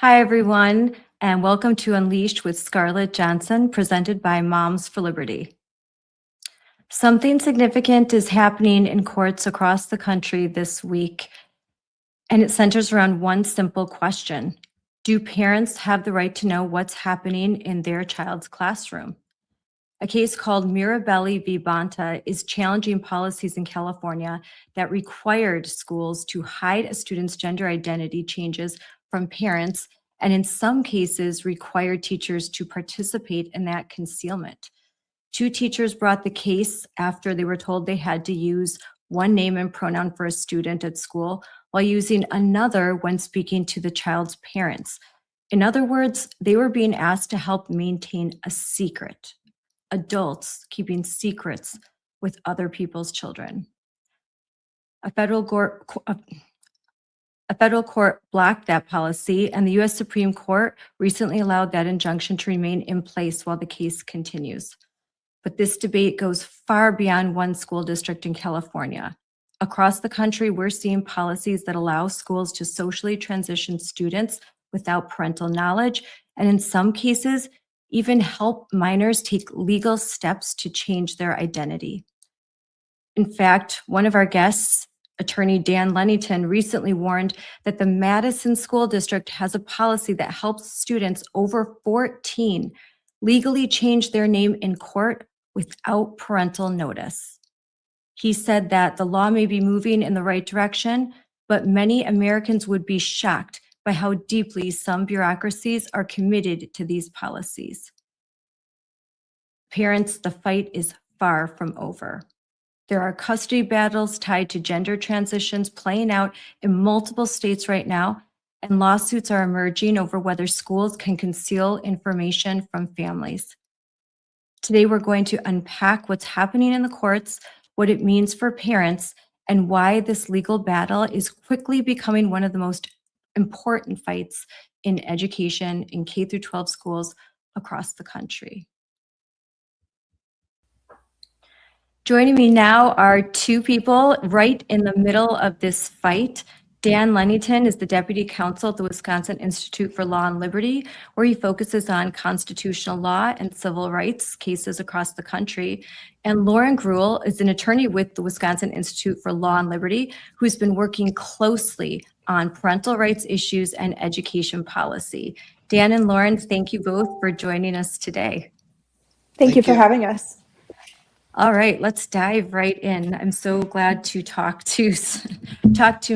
Hi, everyone, and welcome to Unleashed with Scarlett Johnson, presented by Moms for Liberty. Something significant is happening in courts across the country this week, and it centers around one simple question. Do parents have the right to know what's happening in their child's classroom? A case called Mirabelli v. Bonta is challenging policies in California that required schools to hide a student's gender identity changes from parents, and in some cases required teachers to participate in that concealment. Two teachers brought the case after they were told they had to use one name and pronoun for a student at school while using another when speaking to the child's parents. In other words, they were being asked to help maintain a secret. Adults keeping secrets with other people's children. A federal court blocked that policy, and the U.S. Supreme Court recently allowed that injunction to remain in place while the case continues. But this debate goes far beyond one school district in California. Across the country, we're seeing policies that allow schools to socially transition students without parental knowledge, and in some cases, even help minors take legal steps to change their identity. In fact, one of our guests, attorney Dan Lennington, recently warned that the Madison School District has a policy that helps students over 14 legally change their name in court without parental notice. He said that the law may be moving in the right direction, but many Americans would be shocked by how deeply some bureaucracies are committed to these policies. Parents, the fight is far from over. There are custody battles tied to gender transitions playing out in multiple states right now, and lawsuits are emerging over whether schools can conceal information from families. Today, we're going to unpack what's happening in the courts, what it means for parents, and why this legal battle is quickly becoming one of the most important fights in education in K-12 schools across the country. Joining me now are two people right in the middle of this fight. Dan Lennington is the Deputy Counsel at the Wisconsin Institute for Law and Liberty, where he focuses on constitutional law and civil rights cases across the country. And Lauren Greuel is an attorney with the Wisconsin Institute for Law and Liberty, who's been working closely on parental rights issues and education policy. Dan and Lauren, thank you both for joining us today. Thank you for having us. All right, let's dive right in. I'm so glad to talk to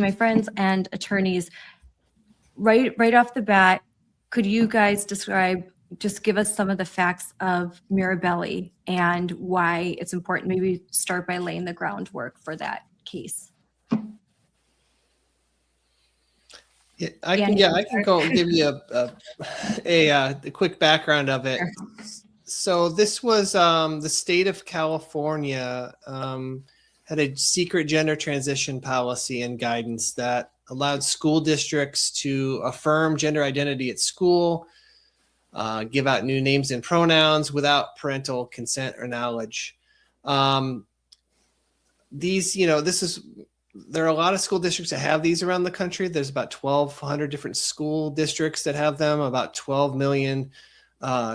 my friends and attorneys. Right off the bat, could you guys just give us some of the facts of Mirabelli and why it's important? Maybe start by laying the groundwork for that case. Yeah, I can go and give you a quick background of it. Sure. So this was the state of California had a secret gender transition policy and guidance that allowed school districts to affirm gender identity at school, give out new names and pronouns without parental consent or knowledge. There are a lot of school districts that have these around the country. There's about 1,200 different school districts that have them. About 12 million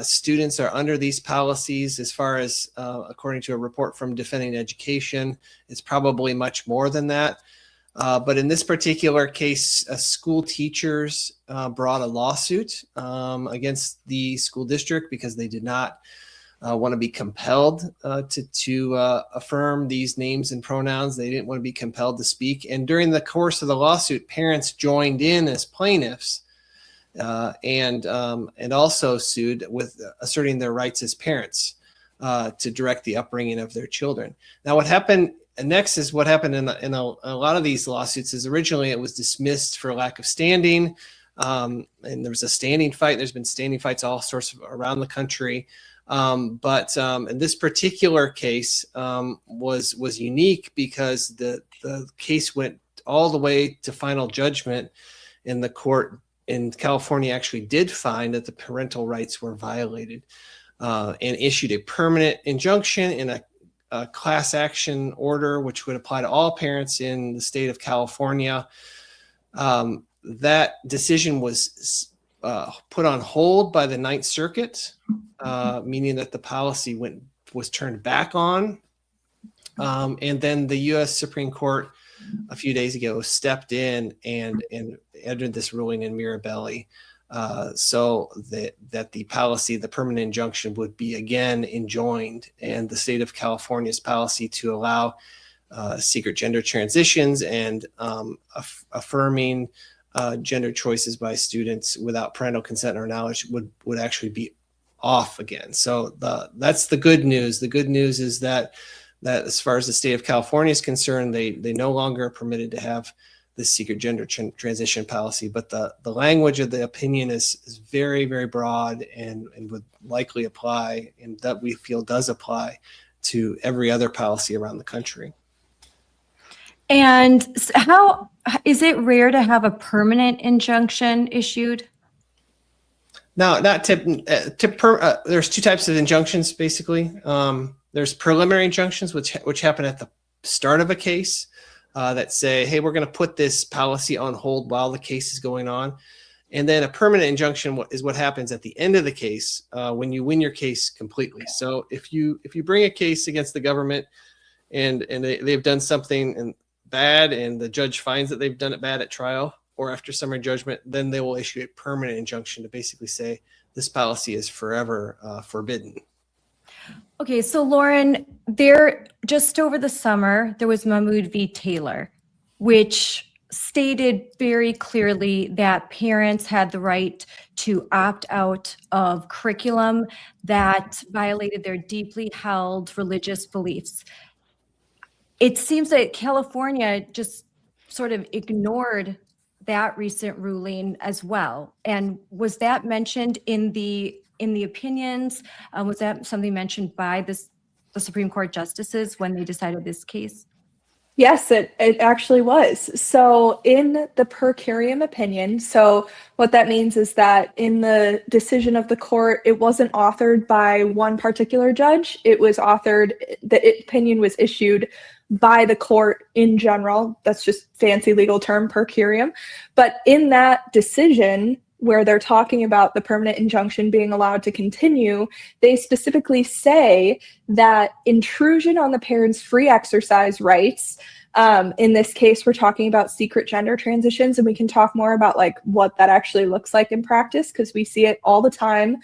students are under these policies. As far as, according to a report from Defending Education, it's probably much more than that. But in this particular case, school teachers brought a lawsuit against the school district because they did not want to be compelled to affirm these names and pronouns. They didn't want to be compelled to speak. And during the course of the lawsuit, parents joined in as plaintiffs and also sued with asserting their rights as parents to direct the upbringing of their children. Now, what happened next is what happened in a lot of these lawsuits is originally it was dismissed for lack of standing. And there was a standing fight. There's been standing fights all sorts around the country. But in this particular case was unique because the case went all the way to final judgment, and the court in California actually did find that the parental rights were violated and issued a permanent injunction in a class action order, which would apply to all parents in the state of California. That decision was put on hold by the Ninth Circuit, meaning that the policy was turned back on. And then the U.S. Supreme Court a few days ago stepped in and entered this ruling in Mirabelli, so that the policy, the permanent injunction, would be again enjoined, and the state of California's policy to allow secret gender transitions and affirming gender choices by students without parental consent or knowledge would actually be off again. So that's the good news. The good news is that as far as the state of California is concerned, they no longer are permitted to have this secret gender transition policy. But the language of the opinion is very, very broad and would likely apply, and that we feel does apply to every other policy around the country. And how is it rare to have a permanent injunction issued? No, not there's two types of injunctions, basically. There's preliminary injunctions, which happen at the start of a case, that say, hey, we're going to put this policy on hold while the case is going on. And then a permanent injunction is what happens at the end of the case, when you win your case completely. So if you bring a case against the government and they've done something bad, and the judge finds that they've done it bad at trial or after summary judgment, then they will issue a permanent injunction to basically say this policy is forever forbidden. Okay, so Lauren, there just over the summer, there was Mahmoud v. Taylor, which stated very clearly that parents had the right to opt out of curriculum that violated their deeply held religious beliefs. It seems that California just sort of ignored that recent ruling as well. And was that mentioned in the opinions? Was that something mentioned by the Supreme Court justices when they decided this case? Yes, it actually was. So in the per curiam opinion, so what that means is that in the decision of the court, it wasn't authored by one particular judge. It was authored, the opinion was issued by the court in general. That's just fancy legal term, per curiam. But in that decision, where they're talking about the permanent injunction being allowed to continue, they specifically say that intrusion on the parents' free exercise rights, in this case, we're talking about secret gender transitions, and we can talk more about like what that actually looks like in practice, because we see it all the time,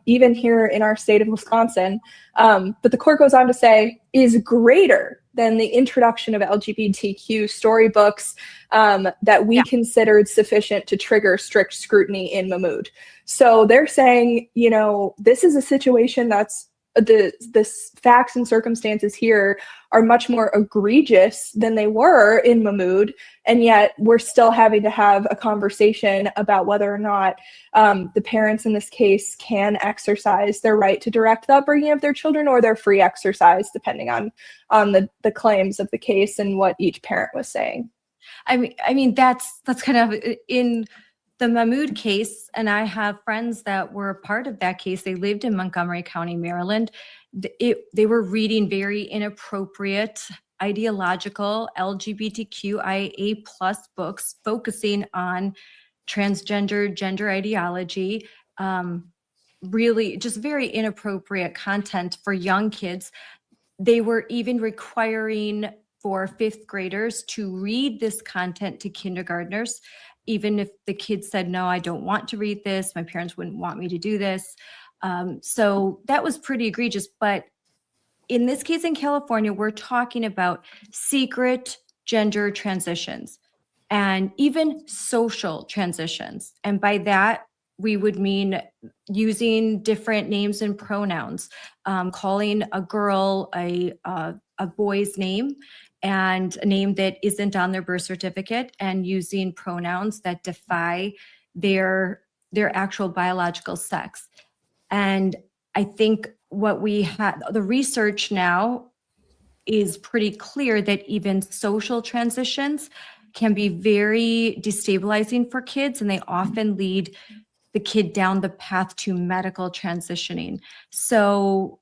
even here in our state of Wisconsin. But the court goes on to say is greater than the introduction of LGBTQ storybooks that we considered sufficient to trigger strict scrutiny in Mahmoud. So they're saying, you know, this is a situation that's the facts and circumstances here are much more egregious than they were in Mahmoud, and yet we're still having to have a conversation about whether or not the parents in this case can exercise their right to direct the upbringing of their children, or their free exercise, depending on the claims of the case and what each parent was saying. I mean that's kind of in the Mahmoud case, and I have friends that were part of that case. They lived in Montgomery County, Maryland. They were reading very inappropriate, ideological, LGBTQIA+ books focusing on transgender gender ideology, really just very inappropriate content for young kids. They were even requiring for fifth graders to read this content to kindergartners, even if the kids said, no, I don't want to read this. My parents wouldn't want me to do this. So that was pretty egregious. But in this case in California, we're talking about secret gender transitions and even social transitions. And by that, we would mean using different names and pronouns, calling a girl a boy's name and a name that isn't on their birth certificate, and using pronouns that defy their actual biological sex. And I think what we have, the research now is pretty clear that even social transitions can be very destabilizing for kids, and they often lead the kid down the path to medical transitioning. So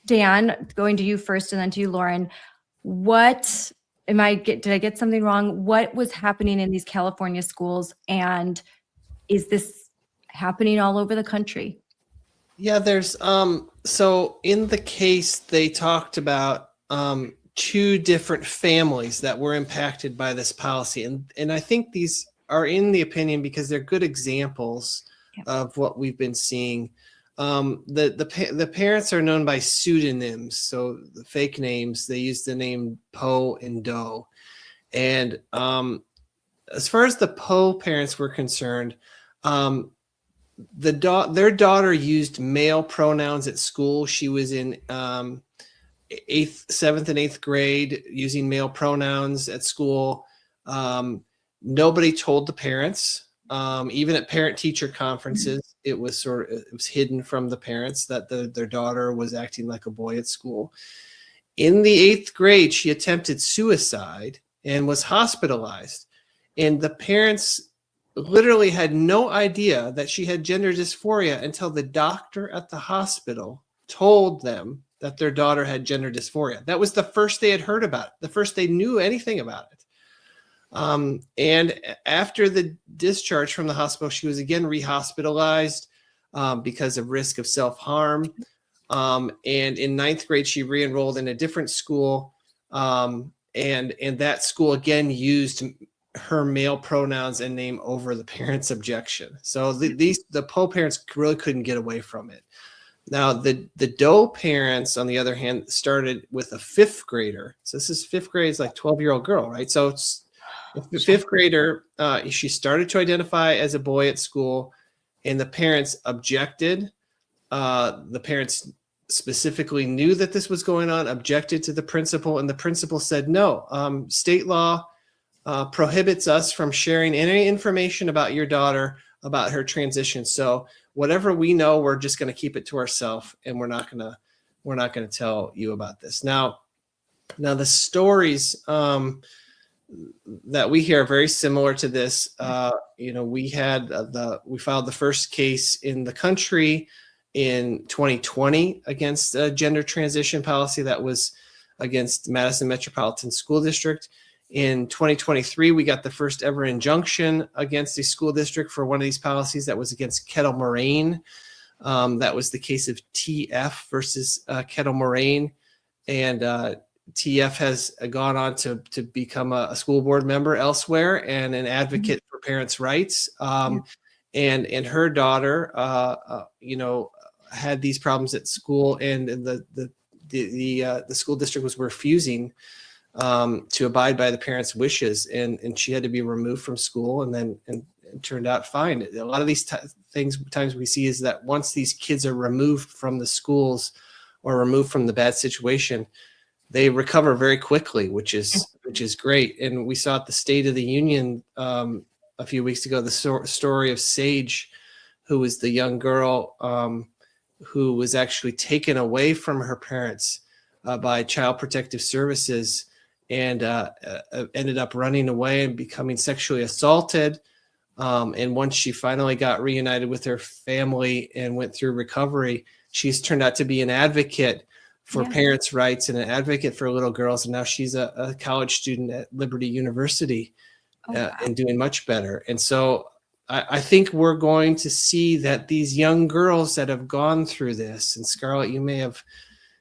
Dan, going to you first and then to you, Lauren, did I get something wrong? What was happening in these California schools, and is this happening all over the country. Yeah, there's so in the case they talked about two different families that were impacted by this policy, and I think these are in the opinion because they're good examples of what we've been seeing. The parents are known by pseudonyms, so the fake names. They use the name Poe and Doe, and as far as the Poe parents were concerned, their daughter used male pronouns at school. She was in seventh and eighth grade using male pronouns at school. Nobody told the parents. Even at parent-teacher conferences, it was hidden from the parents that their daughter was acting like a boy at school. In the eighth grade, she attempted suicide and was hospitalized. And the parents literally had no idea that she had gender dysphoria until the doctor at the hospital told them that their daughter had gender dysphoria. That was the first they had heard about it, the first they knew anything about it. And after the discharge from the hospital, she was again rehospitalized because of risk of self-harm. And in ninth grade, she re-enrolled in a different school. And that school again used her male pronouns and name over the parents' objection. So the Poe parents really couldn't get away from it. Now the Doe parents, on the other hand, started with a fifth grader. So this is fifth grade, is like 12-year-old girl, right? So it's the fifth grader. She started to identify as a boy at school, and the parents objected. The parents specifically knew that this was going on, objected to the principal, and the principal said, no, state law prohibits us from sharing any information about your daughter, about her transition. So whatever we know, we're just going to keep it to ourselves, and we're not going to tell you about this. Now the stories that we hear are very similar to this. We filed the first case in the country in 2020 against a gender transition policy that was against Madison Metropolitan School District. In 2023, we got the first ever injunction against a school district for one of these policies that was against Kettle Moraine. That was the case of TF versus Kettle Moraine. And TF has gone on to become a school board member elsewhere and an advocate for parents' rights. And her daughter, had these problems at school, and the school district was refusing to abide by the parents' wishes, and she had to be removed from school, and it turned out fine. A lot of these times we see is that once these kids are removed from the schools or removed from the bad situation, they recover very quickly, which is great. And we saw at the State of the Union a few weeks ago the story of Sage, who was the young girl who was actually taken away from her parents by Child Protective Services, and ended up running away and becoming sexually assaulted. And once she finally got reunited with her family and went through recovery, she's turned out to be an advocate for parents' rights and an advocate for little girls. And now she's a college student at Liberty University and doing much better. And so I think we're going to see that these young girls that have gone through this, and Scarlett, you may have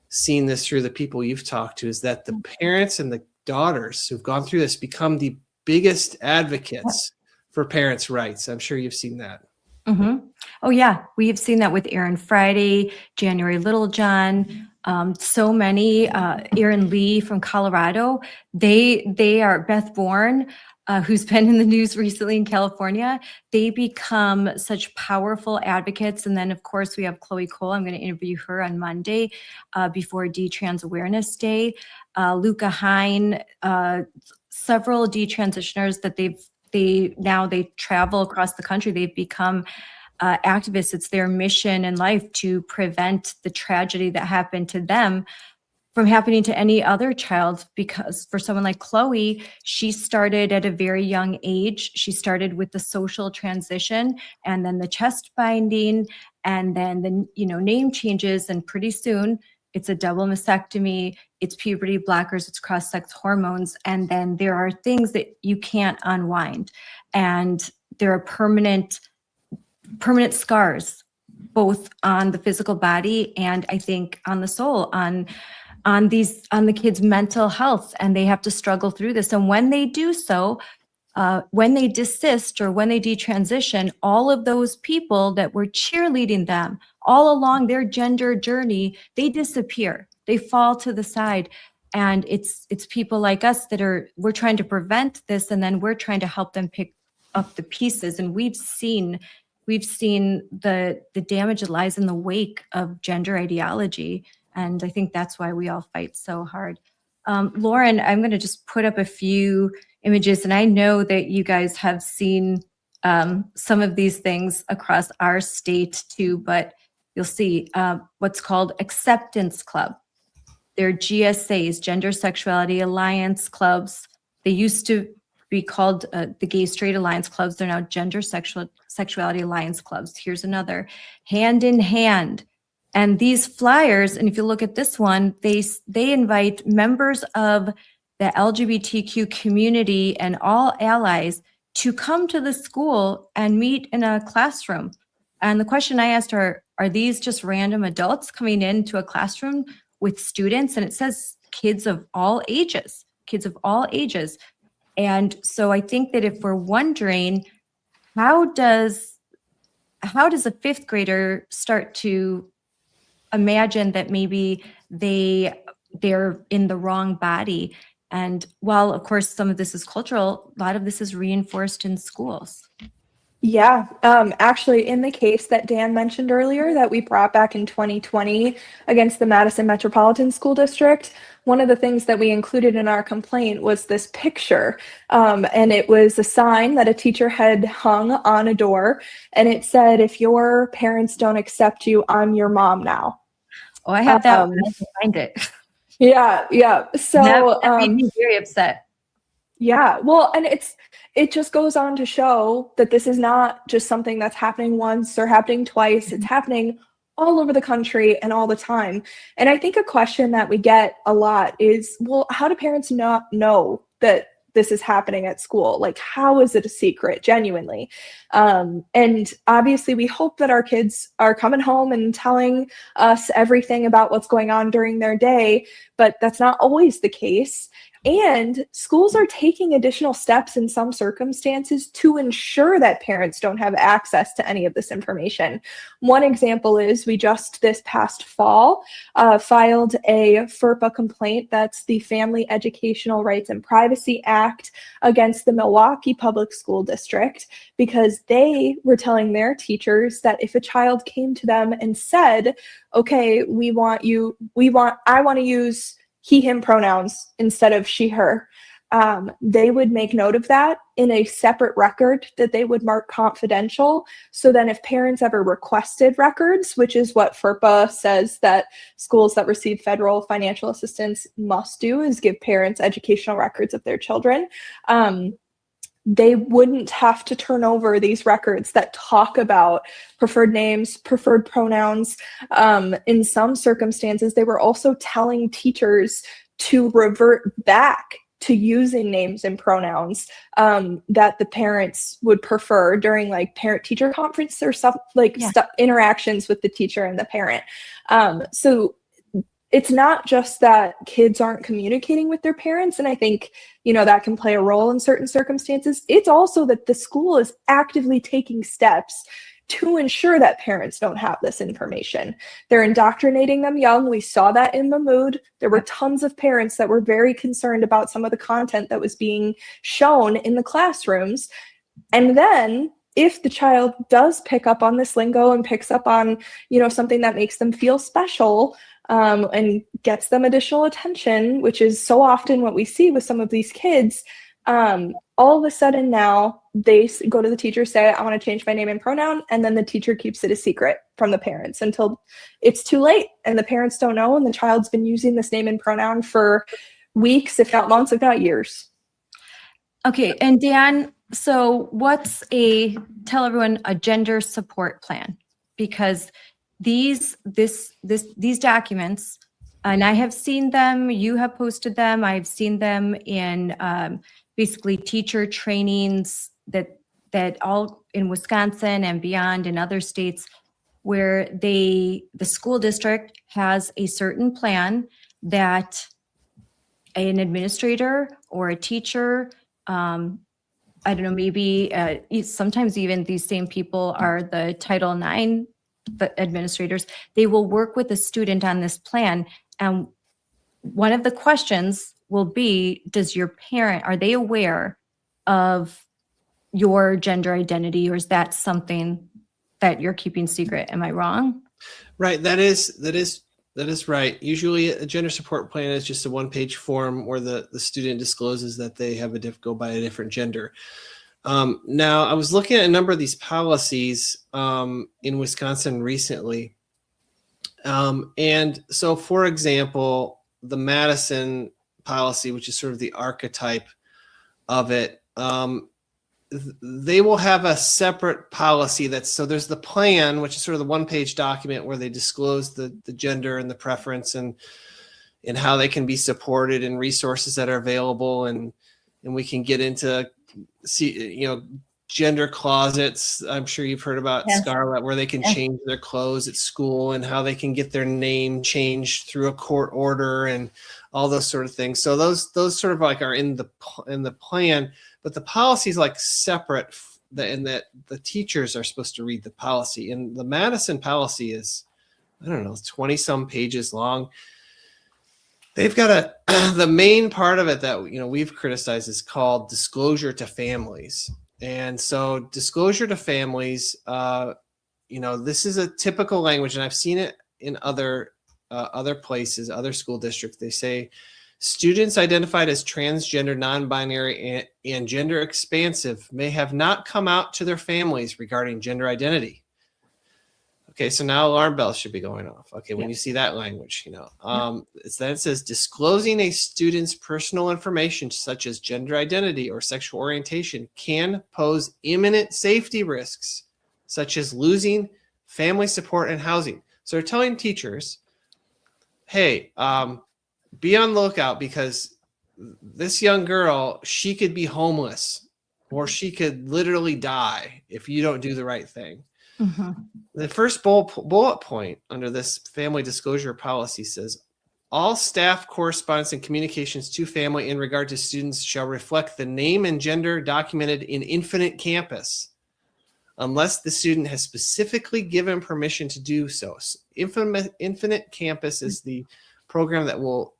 seen this through the people you've talked to, is that the parents and the daughters who've gone through this become the biggest advocates for parents' rights. I'm sure you've seen that. Mm-hmm. Oh yeah, we've seen that with Aaron Friday, January Littlejohn, so many. Aaron Lee from Colorado. They are Beth Bourne, who's been in the news recently in California. They become such powerful advocates. And then of course we have Chloe Cole. I'm going to interview her on Monday before D-Trans Awareness Day. Luca Hine, several detransitioners that they travel across the country. They've become activists. It's their mission in life to prevent the tragedy that happened to them from happening to any other child. Because for someone like Chloe, she started at a very young age. She started with the social transition, and then the chest binding, and then the name changes, and pretty soon it's a double mastectomy, it's puberty blockers, it's cross-sex hormones, and then there are things that you can't unwind, and there are permanent permanent scars, both on the physical body and I think on the soul, on the kids' mental health, and they have to struggle through this. And when they do so, when they desist or when they detransition, all of those people that were cheerleading them all along their gender journey, they disappear. They fall to the side. And it's people like us we're trying to prevent this, and then we're trying to help them pick up the pieces. And we've seen the damage that lies in the wake of gender ideology. And I think that's why we all fight so hard. Lauren, I'm going to just put up a few images, and I know that you guys have seen some of these things across our state too, but you'll see what's called Acceptance Club. They're GSAs, Gender Sexuality Alliance Clubs. They used to be called the Gay Straight Alliance Clubs. They're now Gender Sexuality Alliance Clubs. Here's another, Hand in Hand. And these flyers, and if you look at this one, they invite members of the LGBTQ community and all allies to come to the school and meet in a classroom. And the question I asked are these just random adults coming into a classroom with students? And it says kids of all ages. And so I think that if we're wondering, how does a fifth grader start to imagine that maybe they're in the wrong body? And while, of course, some of this is cultural, a lot of this is reinforced in schools. Yeah, actually, in the case that Dan mentioned earlier that we brought back in 2020 against the Madison Metropolitan School District, one of the things that we included in our complaint was this picture, and it was a sign that a teacher had hung on a door, and it said, "If your parents don't accept you, I'm your mom now." Oh, I have that one. I can find it. Yeah. So that made me very upset. Yeah, well, and it just goes on to show that this is not just something that's happening once or happening twice. It's happening all over the country and all the time. And I think a question that we get a lot is, well, how do parents not know that this is happening at school? Like, how is it a secret, genuinely? And obviously, we hope that our kids are coming home and telling us everything about what's going on during their day, but that's not always the case. And schools are taking additional steps in some circumstances to ensure that parents don't have access to any of this information. One example is we just this past fall filed a FERPA complaint, that's the Family Educational Rights and Privacy Act, against the Milwaukee Public School District, because they were telling their teachers that if a child came to them and said, okay, I want to use he, him pronouns instead of she, her, they would make note of that in a separate record that they would mark confidential. So then if parents ever requested records, which is what FERPA says that schools that receive federal financial assistance must do, is give parents educational records of their children, they wouldn't have to turn over these records that talk about preferred names, preferred pronouns. In some circumstances, they were also telling teachers to revert back to using names and pronouns that the parents would prefer during like parent-teacher conference or stuff interactions with the teacher and the parent. So it's not just that kids aren't communicating with their parents, and I think, that can play a role in certain circumstances. It's also that the school is actively taking steps to ensure that parents don't have this information. They're indoctrinating them young. We saw that in Mahmood. There were tons of parents that were very concerned about some of the content that was being shown in the classrooms. And then if the child does pick up on this lingo and picks up on, something that makes them feel special, and gets them additional attention, which is so often what we see with some of these kids, all of a sudden now they go to the teacher, say, I want to change my name and pronoun, and then the teacher keeps it a secret from the parents until it's too late and the parents don't know, and the child's been using this name and pronoun for weeks, if not months, if not years. Okay, and Dan, so tell everyone a gender support plan, because these documents, and I have seen them, you have posted them, I've seen them in basically teacher trainings that that all in Wisconsin and beyond in other states where the school district has a certain plan that an administrator or a teacher, I don't know, maybe sometimes even these same people are the Title IX the administrators. They will work with the student on this plan. And one of the questions will be, are they aware of your gender identity, or is that something that you're keeping secret? Am I wrong? Right. That is right. Usually a gender support plan is just a one-page form where the student discloses that they have go by a different gender. Now, I was looking at a number of these policies in Wisconsin recently. And so, for example, the Madison policy, which is sort of the archetype of it, they will have a separate policy so there's the plan, which is sort of the one-page document where they disclose the gender and the preference and how they can be supported and resources that are available. And we can get into gender closets. I'm sure you've heard about, yes. Scarlett, where they can change their clothes at school and how they can get their name changed through a court order and all those sort of things. So those sort of like are in the plan, but the policy is like separate in that the teachers are supposed to read the policy. And the Madison policy is, I don't know, 20 some pages long. They've got the main part of it that, we've criticized is called disclosure to families. And so disclosure to families, this is a typical language, and I've seen it in other places, other school districts. They say students identified as transgender, non-binary, and gender expansive may have not come out to their families regarding gender identity. Okay, so now alarm bells should be going off. Okay, when you see that language, then it says disclosing a student's personal information such as gender identity or sexual orientation can pose imminent safety risks, such as losing family support and housing. So they're telling teachers, hey, be on the lookout because this young girl, she could be homeless or she could literally die if you don't do the right thing. Mm-hmm. The first bullet point under this family disclosure policy says, all staff correspondence and communications to family in regard to students shall reflect the name and gender documented in Infinite Campus, unless the student has specifically given permission to do so. Infinite Campus is the program that will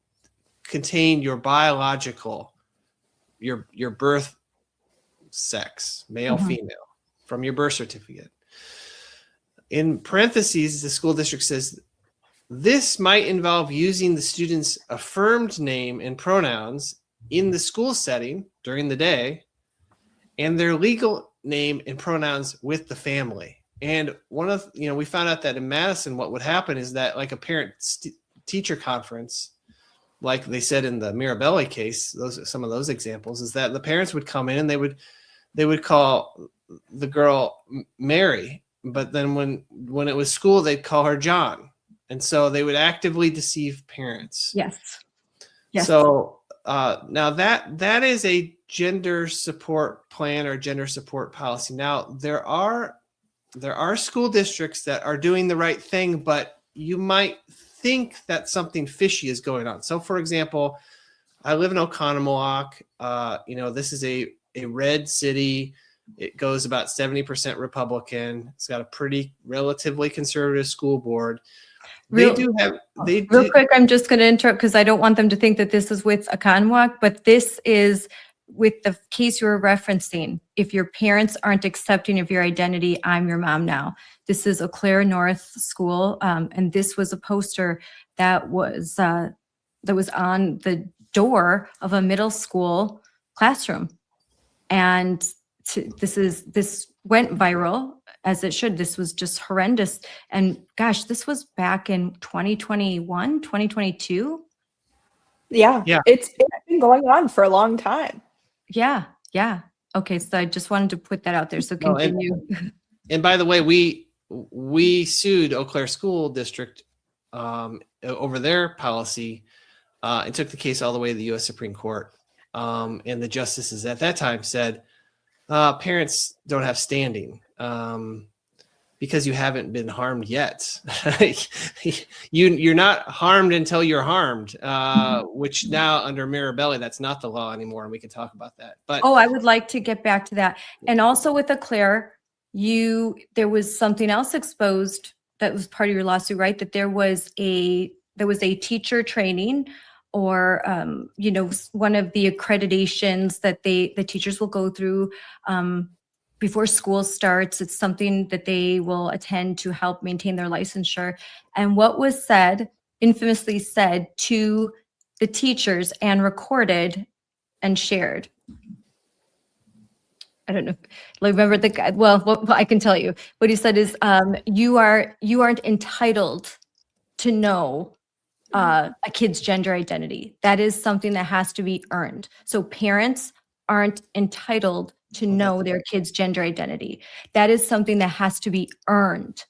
contain your biological, your birth sex, male, female, from your birth certificate. In parentheses, the school district says this might involve using the student's affirmed name and pronouns in the school setting during the day and their legal name and pronouns with the family. And we found out that in Madison, what would happen is that like a parent teacher conference, like they said in the Mirabelli case, some of those examples, is that the parents would come in and they would call the girl Mary. But then when it was school, they'd call her John. And so they would actively deceive parents. Yes. So now that is a gender support plan or gender support policy. Now there are school districts that are doing the right thing, but you might think that something fishy is going on. So for example, I live in Oconomowoc. This is a red city. It goes about 70% Republican. It's got a pretty relatively conservative school board. Real quick, I'm just going to interrupt because I don't want them to think that this is with Oconomowoc, but this is with the case you're referencing. If your parents aren't accepting of your identity, I'm your mom now. This is Eau Claire North School, and this was a poster that was on the door of a middle school classroom, and this went viral, as it should. This was just horrendous. And gosh, this was back in 2021, 2022. Yeah. It's been going on for a long time. Yeah. Okay, so I just wanted to put that out there. So continue. And by the way, we sued Eau Claire School District over their policy and took the case all the way to the U.S. Supreme Court. And the justices at that time said, Parents don't have standing because you haven't been harmed yet. You're not harmed until you're harmed, which now under Mirabelli, that's not the law anymore, and we can talk about that. But Oh, I would like to get back to that. And also with Claire, there was something else exposed that was part of your lawsuit, right? That there was a teacher training, or one of the accreditations that the teachers will go through before school starts. It's something that they will attend to help maintain their licensure. And what was said, infamously said to the teachers and recorded and shared. I don't know. Remember the guy? Well, I can tell you what he said is, you aren't entitled to know a kid's gender identity. That is something that has to be earned. So parents aren't entitled to know their kid's gender identity. That is something that has to be earned.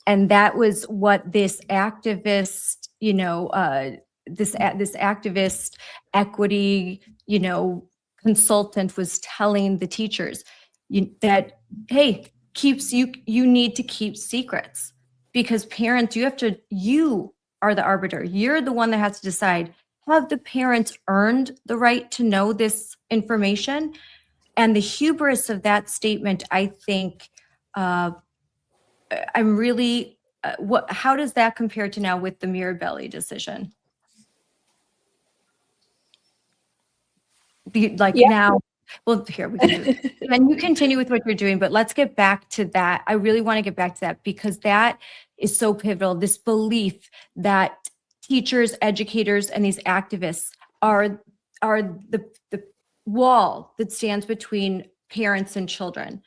And that was what this activist, this activist equity, consultant was telling the teachers, that, hey, you need to keep secrets, because parents, you are the arbiter. You're the one that has to decide, have the parents earned the right to know this information? And the hubris of that statement, I think, I'm really, how does that compare to now with the Mirabelli decision? Now, well, here we can do it. And you continue with what you're doing, but let's get back to that. I really want to get back to that, because that is so pivotal. This belief that teachers, educators, and these activists are the wall that stands between parents and children.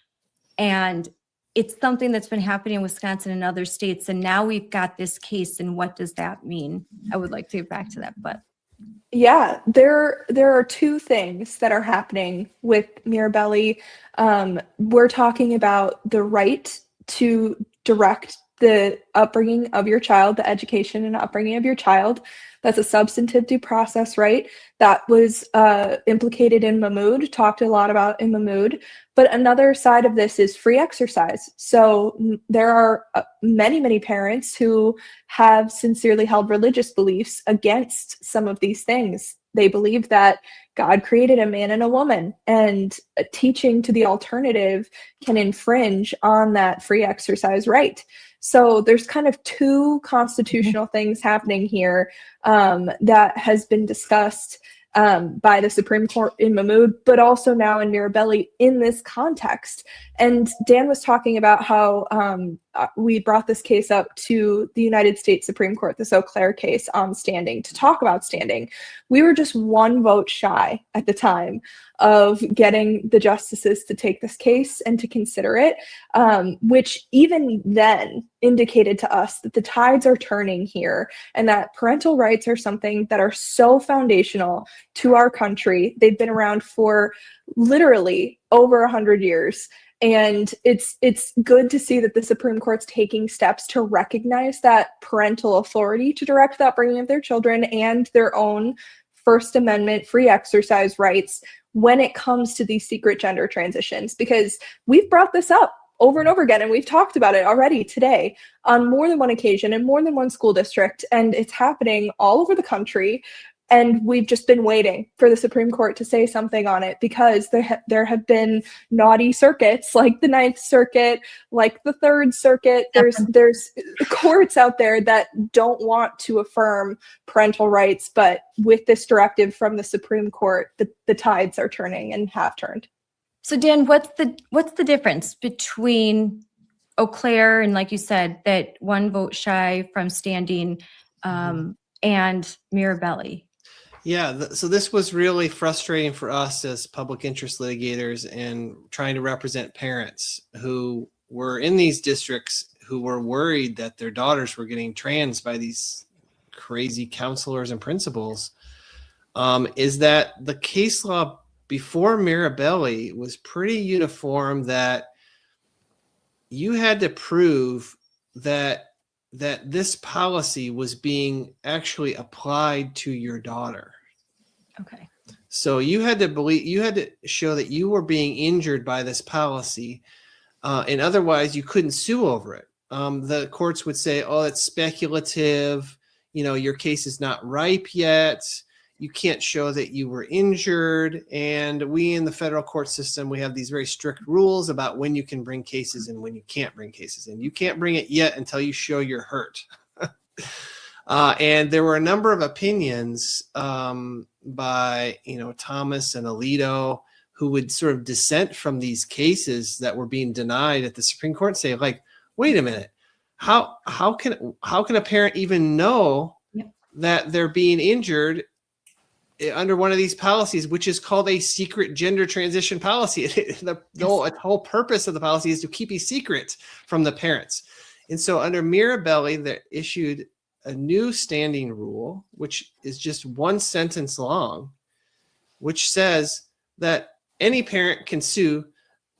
And it's something that's been happening in Wisconsin and other states. And now we've got this case. And what does that mean? I would like to get back to that, but. Yeah, there are two things that are happening with Mirabelli. We're talking about the right to direct the upbringing of your child, the education and upbringing of your child. That's a substantive due process right. That was implicated in Mahmoud, talked a lot about in Mahmoud. But another side of this is free exercise. So there are many, many parents who have sincerely held religious beliefs against some of these things. They believe that God created a man and a woman, and teaching to the alternative can infringe on that free exercise right. So there's kind of two constitutional things happening here that has been discussed by the Supreme Court in Mahmoud, but also now in Mirabelli in this context. And Dan was talking about how we brought this case up to the United States Supreme Court, this Eau Claire case on standing, to talk about standing. We were just one vote shy at the time of getting the justices to take this case and to consider it, which even then indicated to us that the tides are turning here, and that parental rights are something that are so foundational to our country. They've been around for literally over 100 years. And it's good to see that the Supreme Court's taking steps to recognize that parental authority to direct the upbringing of their children and their own First Amendment free exercise rights when it comes to these secret gender transitions, because we've brought this up over and over again, and we've talked about it already today on more than one occasion in more than one school district, and it's happening all over the country. And we've just been waiting for the Supreme Court to say something on it, because there have been naughty circuits like the Ninth Circuit, like the Third Circuit. There's courts out there that don't want to affirm parental rights, but with this directive from the Supreme Court, the tides are turning and have turned. So Dan, what's the difference between Eau Claire and, like you said, that one vote shy from standing, and Mirabelli? Yeah, so this was really frustrating for us as public interest litigators and trying to represent parents who were in these districts who were worried that their daughters were getting trans by these crazy counselors and principals, is that the case law before Mirabelli was pretty uniform, that you had to prove that this policy was being actually applied to your daughter. Okay. So you had to show that you were being injured by this policy, and otherwise you couldn't sue over it. The courts would say, oh, it's speculative. Your case is not ripe yet. You can't show that you were injured. And we in the federal court system, we have these very strict rules about when you can bring cases and when you can't bring cases. And you can't bring it yet until you show you're hurt. And there were a number of opinions by, Thomas and Alito, who would sort of dissent from these cases that were being denied at the Supreme Court, say, like, wait a minute, how can a parent even know that they're being injured under one of these policies, which is called a secret gender transition policy? The whole purpose of the policy is to keep a secret from the parents. And so under Mirabelli, they issued a new standing rule, which is just one sentence long, which says that any parent can sue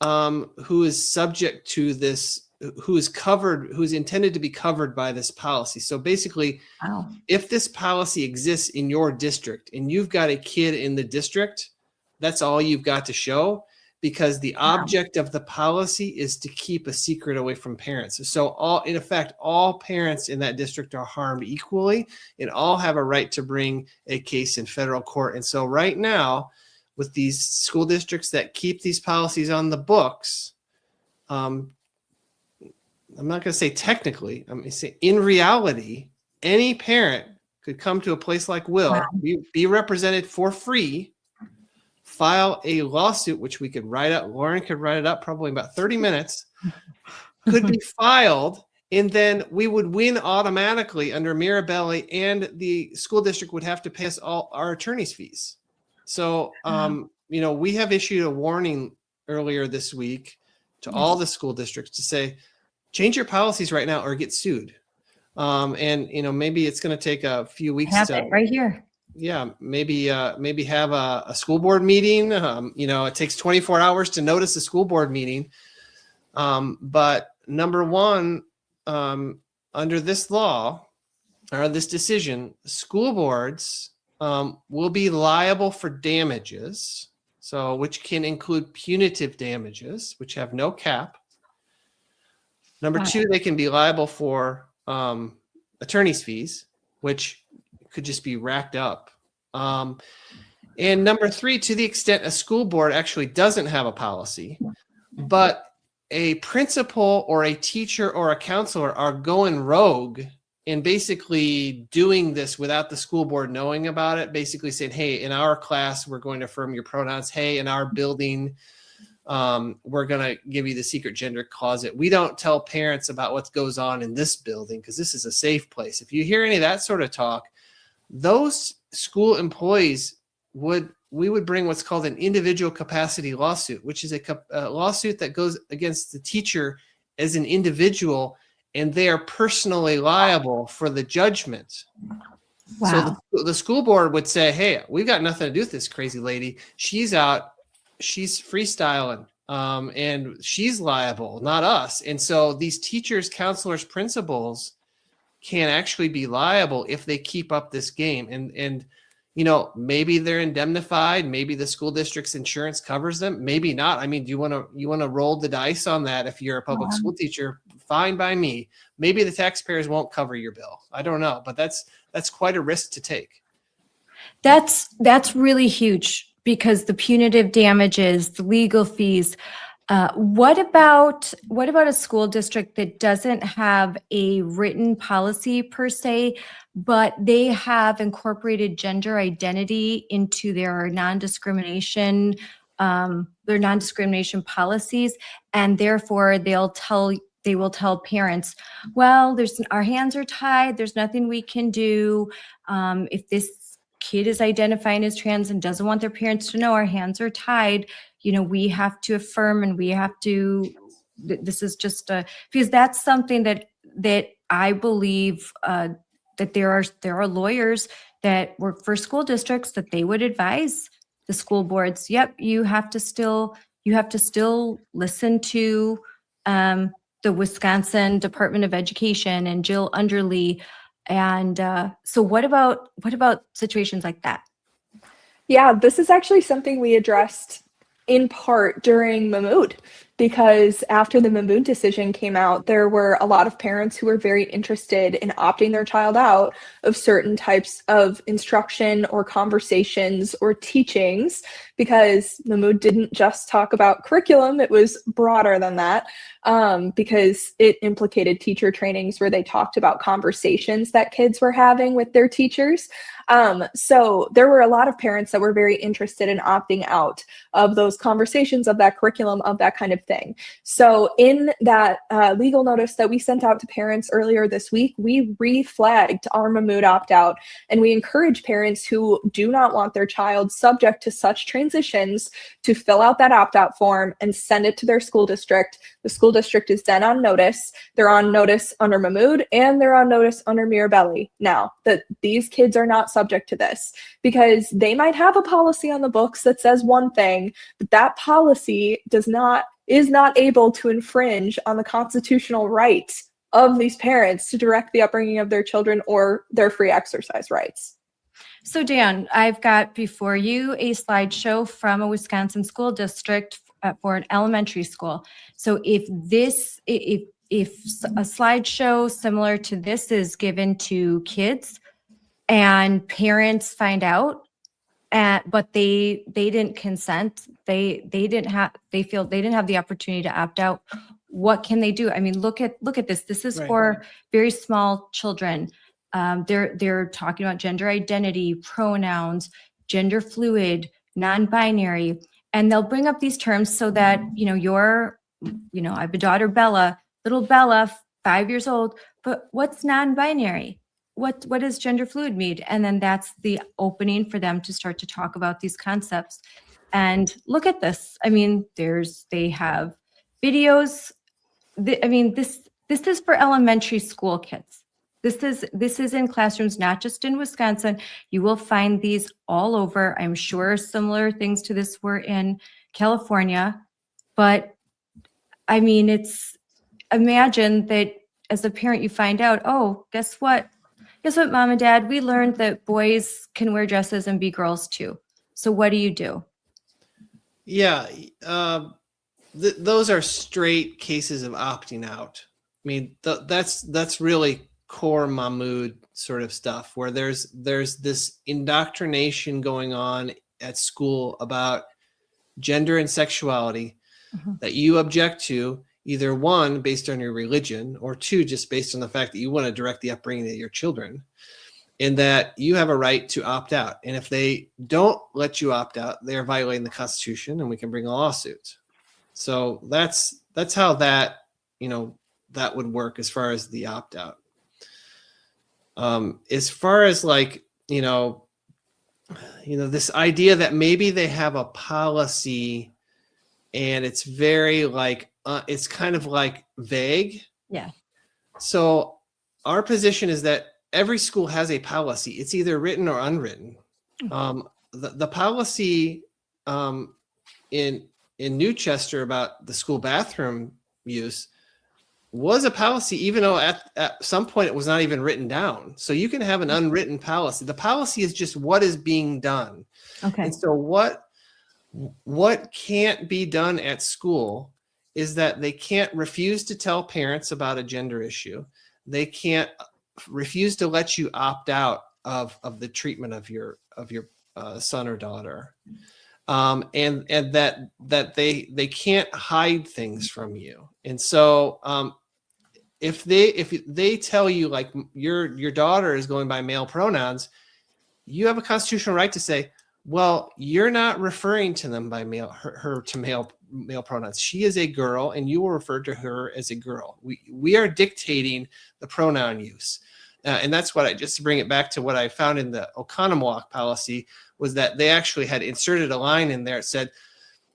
who is subject to this, who is intended to be covered by this policy. So basically, if this policy exists in your district and you've got a kid in the district, that's all you've got to show, because the object of the policy is to keep a secret away from parents. So in effect, all parents in that district are harmed equally and all have a right to bring a case in federal court. And so right now, with these school districts that keep these policies on the books, I'm not going to say technically, I'm going to say in reality, any parent could come to a place like Will, be represented for free, file a lawsuit, which we could write up. Lauren could write it up probably in about 30 minutes, could be filed, and then we would win automatically under Mirabelli, and the school district would have to pay us all our attorney's fees. So, we have issued a warning earlier this week to all the school districts to say, change your policies right now or get sued. And maybe it's going to take a few weeks. Have it right here. Yeah, maybe have a school board meeting. It takes 24 hours to notice a school board meeting. But number one, under this law or this decision, school boards will be liable for damages, which can include punitive damages, which have no cap. Number two, they can be liable for attorney's fees, which could just be racked up. And number three, to the extent a school board actually doesn't have a policy, but a principal or a teacher or a counselor are going rogue and basically doing this without the school board knowing about it, basically saying, hey, in our class, we're going to affirm your pronouns. Hey, in our building, we're going to give you the secret gender closet. We don't tell parents about what goes on in this building because this is a safe place. If you hear any of that sort of talk, those school employees we would bring what's called an individual capacity lawsuit, which is a lawsuit that goes against the teacher as an individual, and they are personally liable for the judgment. Wow. So the school board would say, hey, we've got nothing to do with this crazy lady. She's out, she's freestyling, and she's liable, not us. And so these teachers, counselors, principals can actually be liable if they keep up this game. And maybe they're indemnified. Maybe the school district's insurance covers them. Maybe not. I mean, do you want to roll the dice on that? If you're a public school teacher, fine by me. Maybe the taxpayers won't cover your bill. I don't know, but that's quite a risk to take. That's really huge, because the punitive damages, the legal fees. What about a school district that doesn't have a written policy per se, but they have incorporated gender identity into their non-discrimination policies, and therefore they will tell parents, well, our hands are tied. There's nothing we can do. If this kid is identifying as trans and doesn't want their parents to know, our hands are tied. We have to affirm, and we have to, this is just because that's something that I believe that there are lawyers that work for school districts that they would advise the school boards. Yep, you have to still listen to the Wisconsin Department of Education and Jill Underly. And so what about situations like that? Yeah, this is actually something we addressed in part during Mahmood, because after the Mahmood decision came out, there were a lot of parents who were very interested in opting their child out of certain types of instruction or conversations or teachings, because Mahmood didn't just talk about curriculum, it was broader than that, because it implicated teacher trainings where they talked about conversations that kids were having with their teachers. So there were a lot of parents that were very interested in opting out of those conversations, of that curriculum, of that kind of thing. So in that legal notice that we sent out to parents earlier this week, we reflagged our Mahmood opt-out, and we encourage parents who do not want their child subject to such transitions to fill out that opt-out form and send it to their school district. The school district is then on notice. They're on notice under Mahmood, and they're on notice under Mirabelli now that these kids are not subject to this, because they might have a policy on the books that says one thing, but that policy is not able to infringe on the constitutional rights of these parents to direct the upbringing of their children or their free exercise rights. So Dan, I've got before you a slideshow from a Wisconsin school district for an elementary school. So if a slideshow similar to this is given to kids and parents find out, but they didn't consent, they feel they didn't have the opportunity to opt out, what can they do? I mean, look at this. This is Right. for very small children. They're talking about gender identity, pronouns, gender fluid, non-binary, and they'll bring up these terms so that, I have a daughter, Bella, little Bella, 5 years old, but what's non-binary? What does gender fluid mean? And then that's the opening for them to start to talk about these concepts. And look at this. I mean, they have videos. This is for elementary school kids. This is in classrooms, not just in Wisconsin. You will find these all over. I'm sure similar things to this were in California, but I mean, imagine that as a parent, you find out, oh, guess what? Guess what, mom and dad? We learned that boys can wear dresses and be girls too. So what do you do? Yeah, those are straight cases of opting out. I mean, that's really core Mahmood sort of stuff, where there's this indoctrination going on at school about gender and sexuality that you object to, either one, based on your religion, or two, just based on the fact that you want to direct the upbringing of your children, and that you have a right to opt out. And if they don't let you opt out, they are violating the Constitution, and we can bring a lawsuit. So that's how that would work as far as the opt out. As far as this idea that maybe they have a policy and it's very it's kind of vague. Yeah. So our position is that every school has a policy. It's either written or unwritten. The policy in Newchester about the school bathroom use was a policy, even though at some point it was not even written down. So you can have an unwritten policy. The policy is just what is being done. Okay. And so what can't be done at school is that they can't refuse to tell parents about a gender issue. They can't refuse to let you opt out of the treatment of your son or daughter, and that they can't hide things from you. And so if they tell you your daughter is going by male pronouns, you have a constitutional right to say, well, you're not referring to them by her to male pronouns. She is a girl, and you will refer to her as a girl. We are dictating the pronoun use. And that's what just to bring it back to what I found in the Oconomowoc policy, was that they actually had inserted a line in there that said,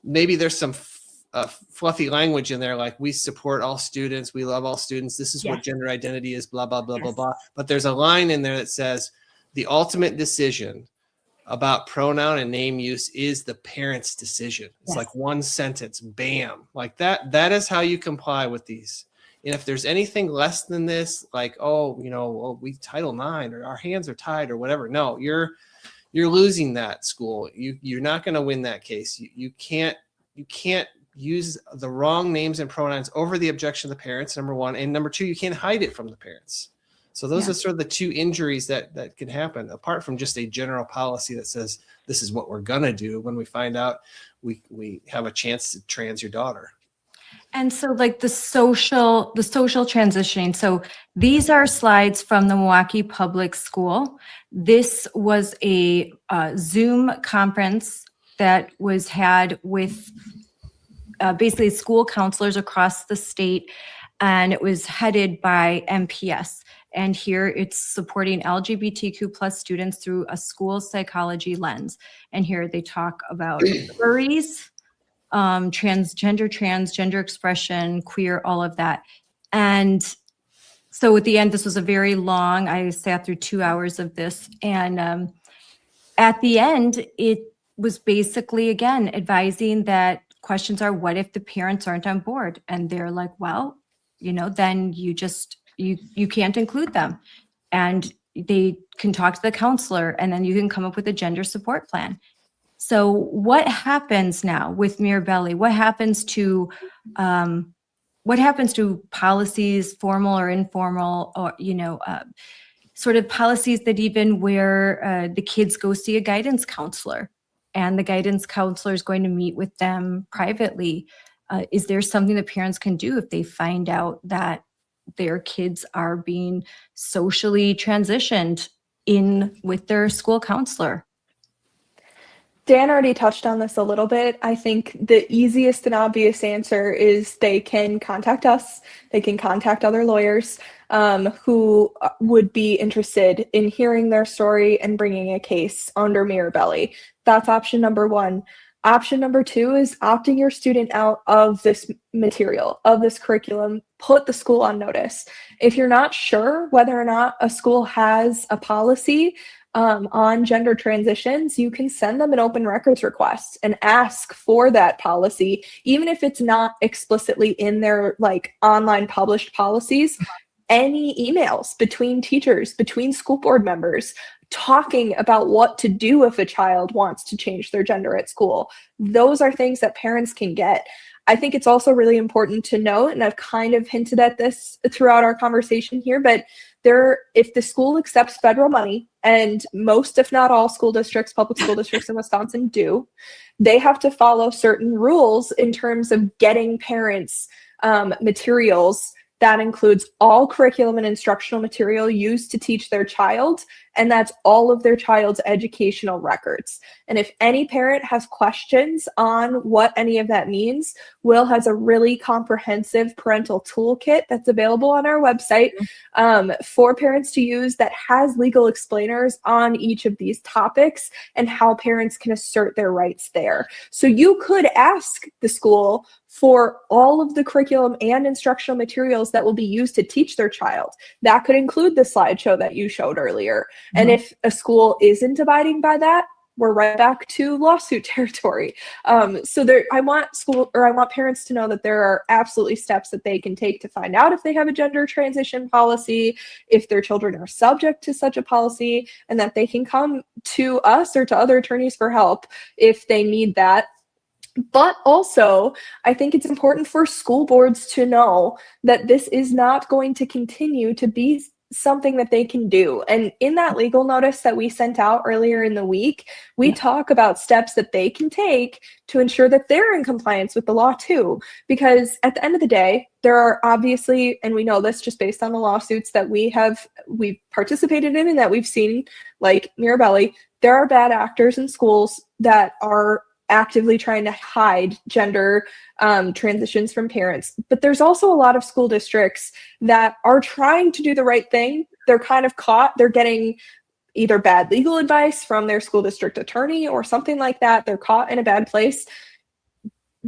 maybe there's some fluffy language in there, like we support all students, we love all students, this is what gender identity is, blah, blah, blah, blah, blah. But there's a line in there that says the ultimate decision about pronoun and name use is the parent's decision. It's like one sentence, bam, like that. That is how you comply with these. And if there's anything less than this, we Title IX, or our hands are tied, or whatever, no, you're losing that school. You're not going to win that case. You can't use the wrong names and pronouns over the objection of the parents, number one. And number two, you can't hide it from the parents. So those are sort of the two injuries that can happen, apart from just a general policy that says this is what we're going to do when we find out we have a chance to trans your daughter. And so like the social transitioning. So these are slides from the Milwaukee Public School. This was a Zoom conference that was had with basically school counselors across the state, and it was headed by MPS. And here it's supporting LGBTQ plus students through a school psychology lens. And here they talk about furries, transgender expression, queer, all of that. And so at the end, this was a very long, I sat through 2 hours of this. And at the end, it was basically, again, advising that questions are, what if the parents aren't on board? And they're like, well, then you can't include them. And they can talk to the counselor, and then you can come up with a gender support plan. So what happens now with Mirabelli? What happens to policies, formal or informal, or sort of policies that even where the kids go see a guidance counselor, and the guidance counselor is going to meet with them privately? Is there something that parents can do if they find out that their kids are being socially transitioned in with their school counselor? Dan already touched on this a little bit. I think the easiest and obvious answer is they can contact us. They can contact other lawyers who would be interested in hearing their story and bringing a case under Mirabelli. That's option number one. Option number two is opting your student out of this material, of this curriculum. Put the school on notice. If you're not sure whether or not a school has a policy on gender transitions, you can send them an open records request and ask for that policy, even if it's not explicitly in their online published policies. Any emails between teachers, between school board members, talking about what to do if a child wants to change their gender at school. Those are things that parents can get. I think it's also really important to note, and I've kind of hinted at this throughout our conversation here, but if the school accepts federal money, and most, if not all, public school districts in Wisconsin do, they have to follow certain rules in terms of getting parents materials. That includes all curriculum and instructional material used to teach their child, and that's all of their child's educational records. And if any parent has questions on what any of that means, Will has a really comprehensive parental toolkit that's available on our website for parents to use that has legal explainers on each of these topics and how parents can assert their rights there. So you could ask the school for all of the curriculum and instructional materials that will be used to teach their child. That could include the slideshow that you showed earlier. Mm-hmm. And if a school isn't abiding by that, we're right back to lawsuit territory. I want parents to know that there are absolutely steps that they can take to find out if they have a gender transition policy, if their children are subject to such a policy, and that they can come to us or to other attorneys for help if they need that. But also, I think it's important for school boards to know that this is not going to continue to be something that they can do. And in that legal notice that we sent out earlier in the week, we talk about steps that they can take to ensure that they're in compliance with the law too. Because at the end of the day, there are obviously, and we know this just based on the lawsuits that we've participated in and that we've seen, like Mirabelli, there are bad actors in schools that are actively trying to hide gender transitions from parents. But there's also a lot of school districts that are trying to do the right thing. They're kind of caught. They're getting either bad legal advice from their school district attorney or something like that. They're caught in a bad place.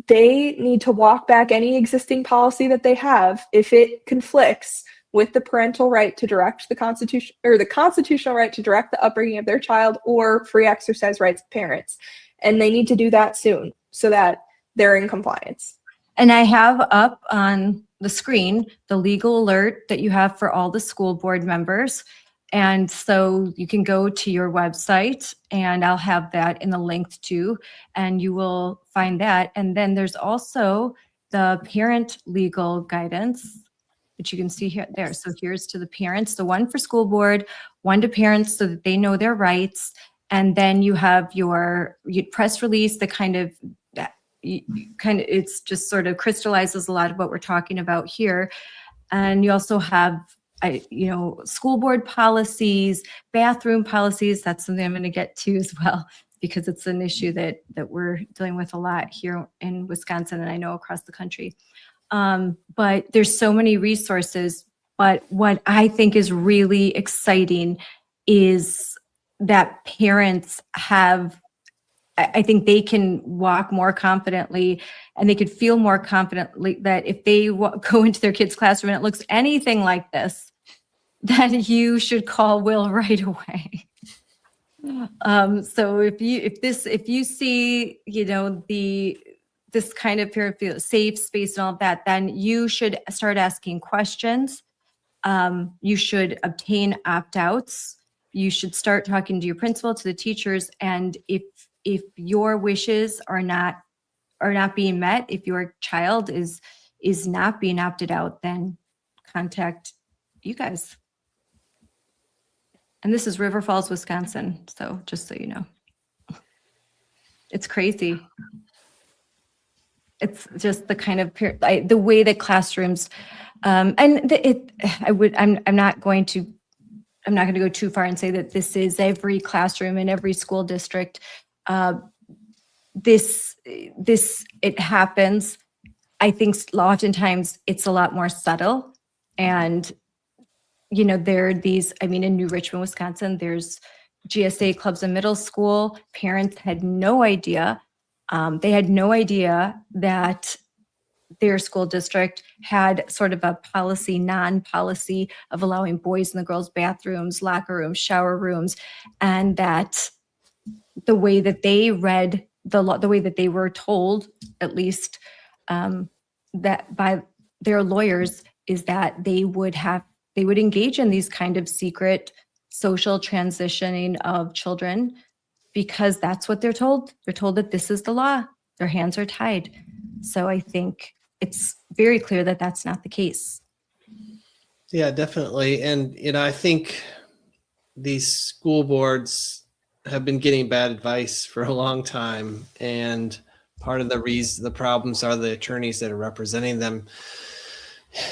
They need to walk back any existing policy that they have if it conflicts with the parental right to direct the Constitution, or the constitutional right to direct the upbringing of their child, or free exercise rights of parents. And they need to do that soon so that they're in compliance. And I have up on the screen the legal alert that you have for all the school board members. And so you can go to your website, and I'll have that in the link too, and you will find that. And then there's also the parent legal guidance, which you can see here there. So here's to the parents, the one for school board, one to parents so that they know their rights. And then you have your press release that it's just sort of crystallizes a lot of what we're talking about here. And you also have school board policies, bathroom policies. That's something I'm going to get to as well, because it's an issue that we're dealing with a lot here in Wisconsin, and I know across the country. But there's so many resources. But what I think is really exciting is that parents I think they can walk more confidently, and they could feel more confidently that if they go into their kid's classroom and it looks anything like this, then you should call Will right away. So if you see, this kind of parent safe space and all of that, then you should start asking questions. You should obtain opt-outs. You should start talking to your principal, to the teachers, and if your wishes are not being met, if your child is not being opted out, then contact you guys. And this is River Falls, Wisconsin. So just so you know, it's crazy. It's just the kind of the way that classrooms, I'm not going to go too far and say that this is every classroom in every school district. It happens. I think oftentimes it's a lot more subtle, and there are these, in New Richmond, Wisconsin, there's GSA clubs in middle school. Parents had no idea. They had no idea that their school district had sort of a non-policy of allowing boys in the girls' bathrooms, locker rooms, shower rooms, and that the way that they read the law, the way that they were told, at least that by their lawyers, is that they would engage in these kind of secret social transitioning of children, because that's what they're told. They're told that this is the law. Their hands are tied. So I think it's very clear that that's not the case. Yeah, definitely. And, I think these school boards have been getting bad advice for a long time. And part of the problems are the attorneys that are representing them.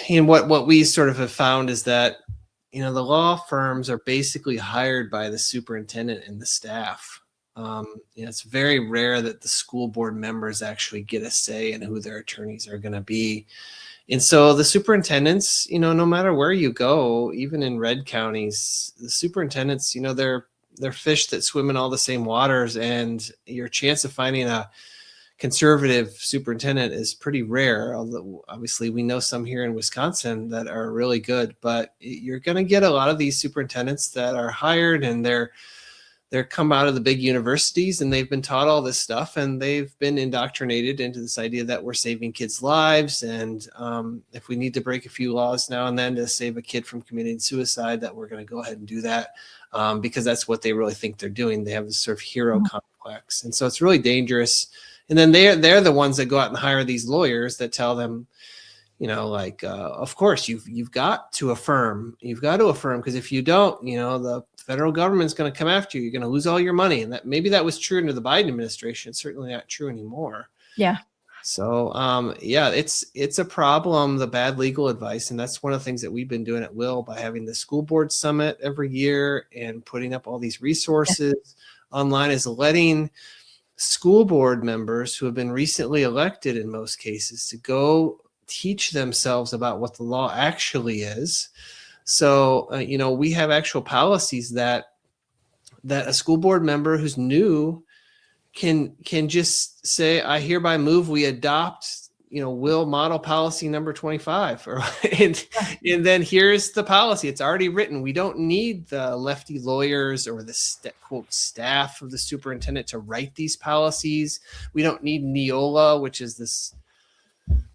And what we sort of have found is that, the law firms are basically hired by the superintendent and the staff. It's very rare that the school board members actually get a say in who their attorneys are going to be. And so the superintendents, no matter where you go, even in red counties, the superintendents, they're fish that swim in all the same waters, and your chance of finding a conservative superintendent is pretty rare. Although obviously we know some here in Wisconsin that are really good, but you're going to get a lot of these superintendents that are hired, and they're come out of the big universities, and they've been taught all this stuff, and they've been indoctrinated into this idea that we're saving kids' lives. And if we need to break a few laws now and then to save a kid from committing suicide, that we're going to go ahead and do that, because that's what they really think they're doing. They have this sort of hero complex. And so it's really dangerous. And then they're the ones that go out and hire these lawyers that tell them, of course you've got to affirm, because if you don't, the federal government's going to come after you. You're going to lose all your money. And maybe that was true under the Biden administration. It's certainly not true anymore. Yeah. So, it's a problem, the bad legal advice. And that's one of the things that we've been doing at Will by having the school board summit every year and putting up all these resources online, is letting school board members who have been recently elected in most cases to go teach themselves about what the law actually is. So, we have actual policies that a school board member who's new can just say, I hereby move we adopt, Will model policy number 25, and then here's the policy. It's already written. We don't need the lefty lawyers or the quote staff of the superintendent to write these policies. We don't need Neola, which is this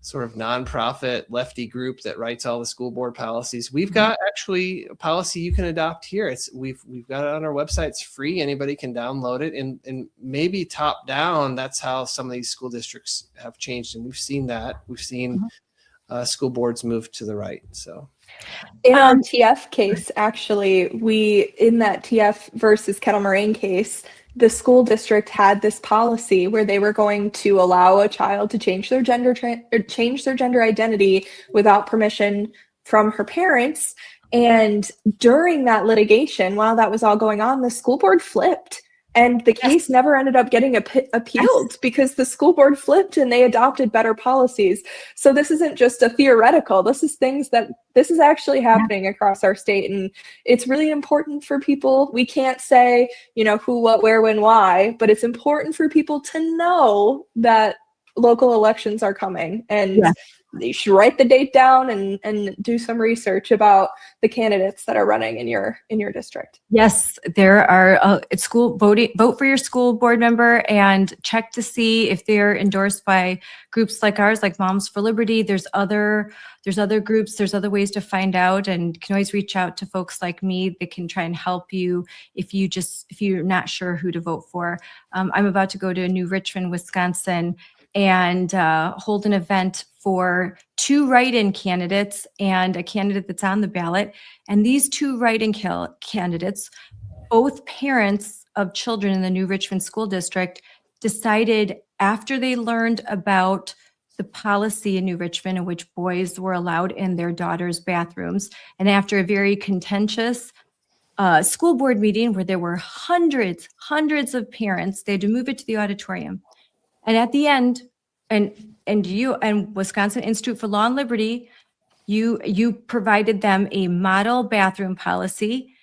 sort of nonprofit lefty group that writes all the school board policies. We've got actually a policy you can adopt here. We've got it on our website. It's free. Anybody can download it, and maybe top down. That's how some of these school districts have changed, and we've seen that. We've seen school boards move to the right. So. In our TF case, actually, in that TF versus Kettle Moraine case, the school district had this policy where they were going to allow a child to change their gender identity without permission from her parents. And during that litigation, while that was all going on, the school board flipped. And the case never ended up getting appealed because the school board flipped and they adopted better policies. So this isn't just a theoretical. This is actually happening across our state. And it's really important for people. We can't say, who, what, where, when, why, but it's important for people to know that local elections are coming, and you should write the date down and do some research about the candidates that are running in your district. Yes, there are vote for your school board member and check to see if they're endorsed by groups like ours, like Moms for Liberty. There's other groups, there's other ways to find out, and you can always reach out to folks like me that can try and help you if you're not sure who to vote for. I'm about to go to New Richmond, Wisconsin, and hold an event for 2 write-in candidates and a candidate that's on the ballot. And these 2 write-in candidates, both parents of children in the New Richmond School District, decided after they learned about the policy in New Richmond in which boys were allowed in their daughters' bathrooms, and after a very contentious school board meeting where there were hundreds of parents, they had to move it to the auditorium. And at the end, and you and Wisconsin Institute for Law and Liberty, you provided them a model bathroom policy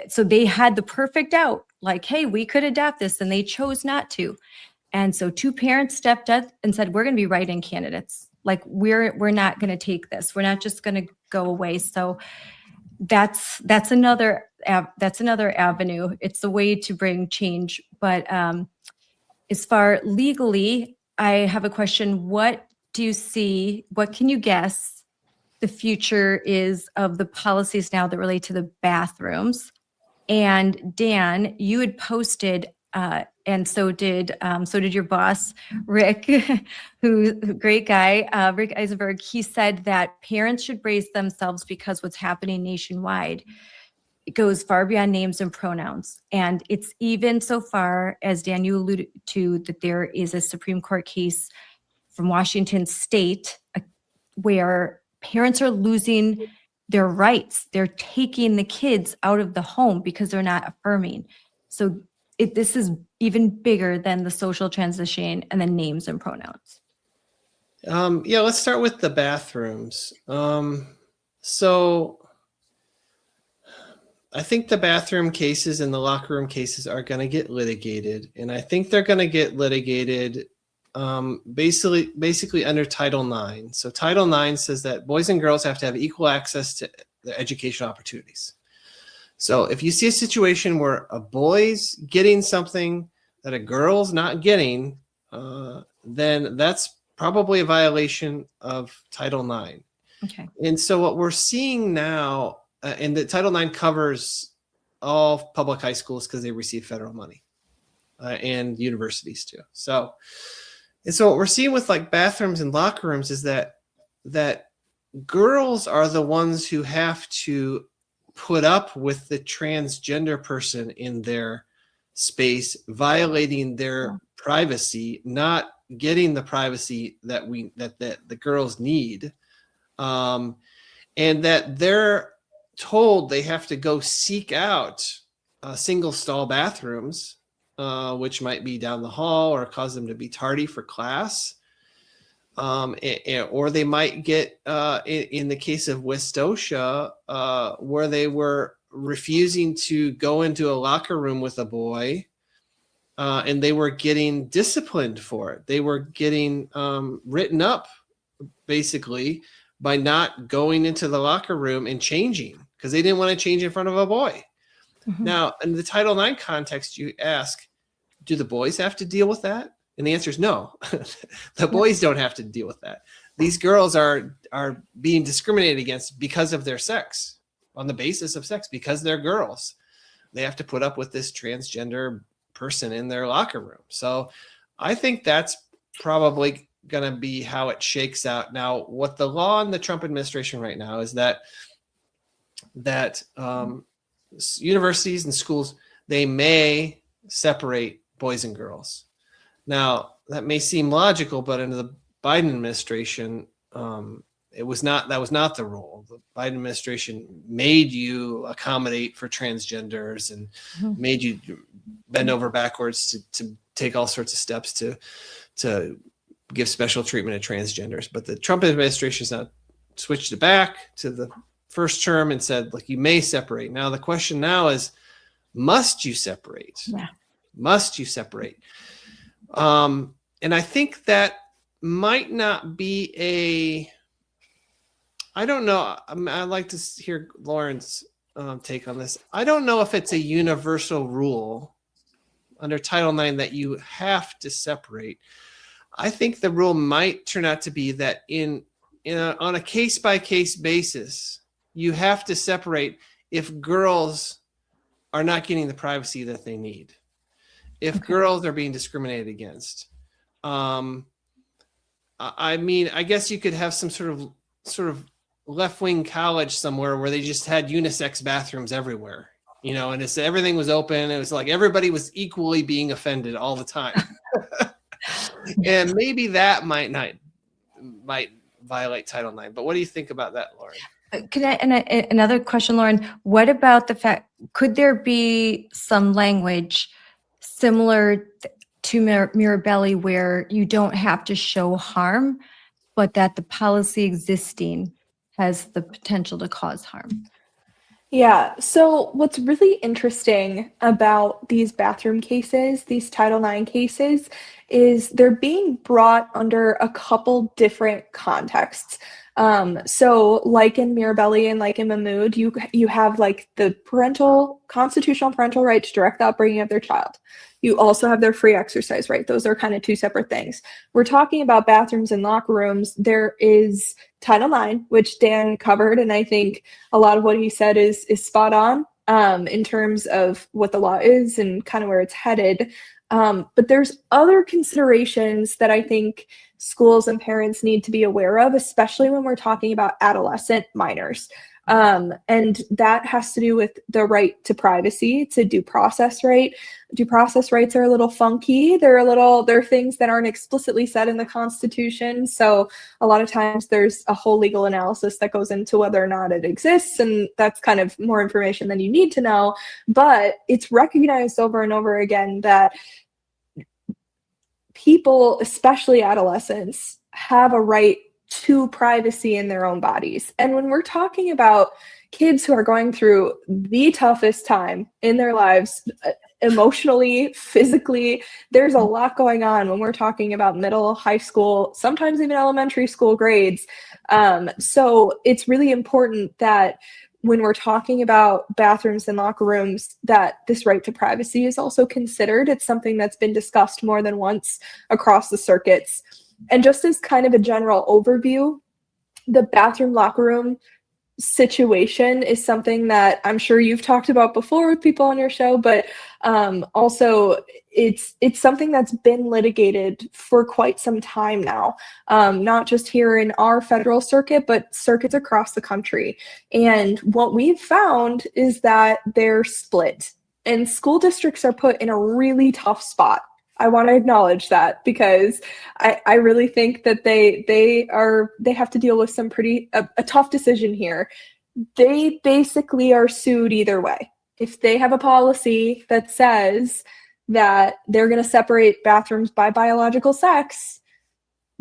so they had the perfect out, like, hey, we could adopt this, and they chose not to. And so 2 parents stepped up and said, we're going to be write-in candidates. Like, we're not going to take this. We're not just going to go away. So that's another avenue. It's a way to bring change. But as far legally, I have a question. What do you see? What can you guess the future is of the policies now that relate to the bathrooms? And Dan, you had posted, and so did your boss, Rick, great guy, Rick Eisenberg. He said that parents should brace themselves because what's happening nationwide, it goes far beyond names and pronouns. And it's even so far, as Dan, you alluded to, that there is a Supreme Court case from Washington State where parents are losing their rights. They're taking the kids out of the home because they're not affirming. So this is even bigger than the social transition and the names and pronouns. Let's start with the bathrooms. So I think the bathroom cases and the locker room cases are going to get litigated, and I think they're going to get litigated basically under Title IX. So Title IX says that boys and girls have to have equal access to their educational opportunities. So if you see a situation where a boy's getting something that a girl's not getting, then that's probably a violation of Title IX. Okay. And so what we're seeing now, and the Title IX covers all public high schools because they receive federal money, and universities too. So what we're seeing with like bathrooms and locker rooms is that girls are the ones who have to put up with the transgender person in their space, violating their privacy, not getting the privacy that the girls need, and that they're told they have to go seek out single stall bathrooms, which might be down the hall or cause them to be tardy for class. Or they might get, in the case of Westosha, where they were refusing to go into a locker room with a boy, and they were getting disciplined for it. They were getting written up, basically, by not going into the locker room and changing because they didn't want to change in front of a boy. Mm-hmm. Now, in the Title IX context, you ask, do the boys have to deal with that? And the answer is no. The boys don't have to deal with that. These girls are being discriminated against because of their sex, on the basis of sex, because they're girls. They have to put up with this transgender person in their locker room. So I think that's probably going to be how it shakes out. Now, what the law in the Trump administration right now is that universities and schools, they may separate boys and girls. Now, that may seem logical, but under the Biden administration, that was not the rule. The Biden administration made you accommodate for transgenders and made you bend over backwards to take all sorts of steps to give special treatment to transgenders. But the Trump administration has now switched it back to the first term and said, look, you may separate. Now, the question now is, must you separate? Yeah. Must you separate? And I think that might not be I don't know. I'd like to hear Lauren's take on this. I don't know if it's a universal rule under Title IX that you have to separate. I think the rule might turn out to be that on a case-by-case basis, you have to separate if girls are not getting the privacy that they need, if girls are being discriminated against. I mean, I guess you could have some sort of left-wing college somewhere where they just had unisex bathrooms everywhere, and everything was open. It was like everybody was equally being offended all the time. And maybe that might violate Title IX. But what do you think about that, Lauren? Another question, Lauren, what about the fact, could there be some language similar to Mirabelli where you don't have to show harm, but that the policy existing has the potential to cause harm? Yeah. So what's really interesting about these bathroom cases, these Title IX cases, is they're being brought under a couple different contexts. So like in Mirabelli and like in Mahmoud, you have like the constitutional parental right to direct the upbringing of their child. You also have their free exercise right. Those are kind of two separate things. We're talking about bathrooms and locker rooms. There is Title IX, which Dan covered, and I think a lot of what he said is spot on in terms of what the law is and kind of where it's headed. But there's other considerations that I think schools and parents need to be aware of, especially when we're talking about adolescent minors. And that has to do with the right to privacy. It's a due process right. Due process rights are a little funky. They're things that aren't explicitly said in the Constitution. So a lot of times there's a whole legal analysis that goes into whether or not it exists. And that's kind of more information than you need to know. But it's recognized over and over again that people, especially adolescents, have a right to privacy in their own bodies. And when we're talking about kids who are going through the toughest time in their lives, emotionally, physically, there's a lot going on when we're talking about middle, high school, sometimes even elementary school grades. So it's really important that when we're talking about bathrooms and locker rooms, that this right to privacy is also considered. It's something that's been discussed more than once across the circuits. And just as kind of a general overview, the bathroom locker room situation is something that I'm sure you've talked about before with people on your show, but also it's something that's been litigated for quite some time now, not just here in our federal circuit, but circuits across the country. And what we've found is that they're split, and school districts are put in a really tough spot. I want to acknowledge that because I really think that they have to deal with some a tough decision here. They basically are sued either way. If they have a policy that says that they're going to separate bathrooms by biological sex,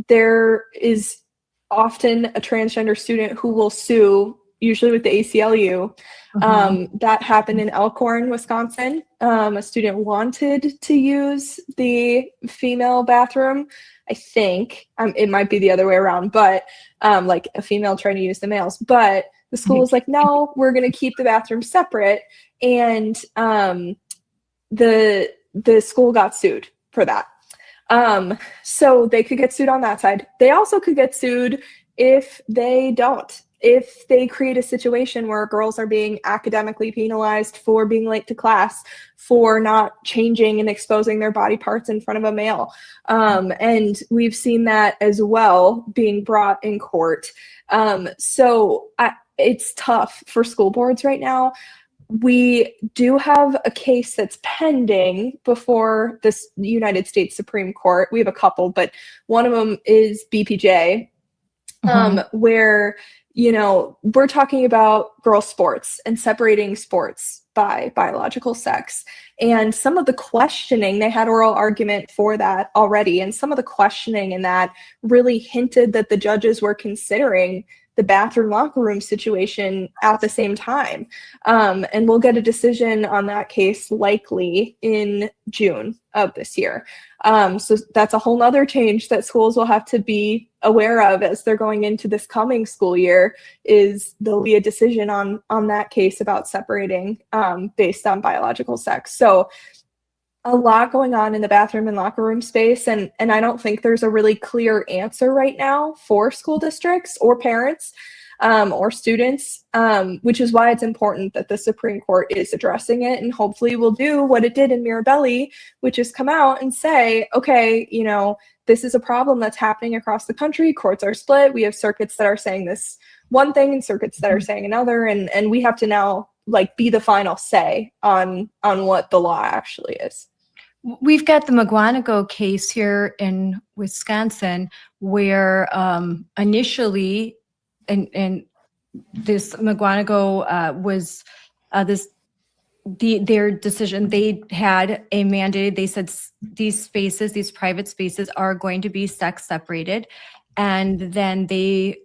there is often a transgender student who will sue, usually with the ACLU. That happened in Elkhorn, Wisconsin. A student wanted to use the female bathroom. I think it might be the other way around, but like a female trying to use the males. But the school was like, no, we're going to keep the bathroom separate. And the school got sued for that. So they could get sued on that side. They also could get sued if they don't. If they create a situation where girls are being academically penalized for being late to class, for not changing and exposing their body parts in front of a male. And we've seen that as well being brought in court. It's tough for school boards right now. We do have a case that's pending before this United States Supreme Court. We have a couple, but one of them is BPJ, where, we're talking about girls' sports and separating sports by biological sex. And some of the questioning, they had oral argument for that already, and some of the questioning in that really hinted that the judges were considering the bathroom locker room situation at the same time. And we'll get a decision on that case likely in June of this year. So that's a whole nother change that schools will have to be aware of as they're going into this coming school year, is there'll be a decision on that case about separating based on biological sex. So a lot going on in the bathroom and locker room space. And I don't think there's a really clear answer right now for school districts or parents or students, which is why it's important that the Supreme Court is addressing it, and hopefully will do what it did in Mirabelli, which is come out and say, okay, this is a problem that's happening across the country. Courts are split. We have circuits that are saying this one thing and circuits that are saying another. And we have to now be the final say on what the law actually is. We've got the McGuanago case here in Wisconsin, where initially, and this McGuanago was their decision. They had a mandate. They said these spaces, these private spaces, are going to be sex separated, and then they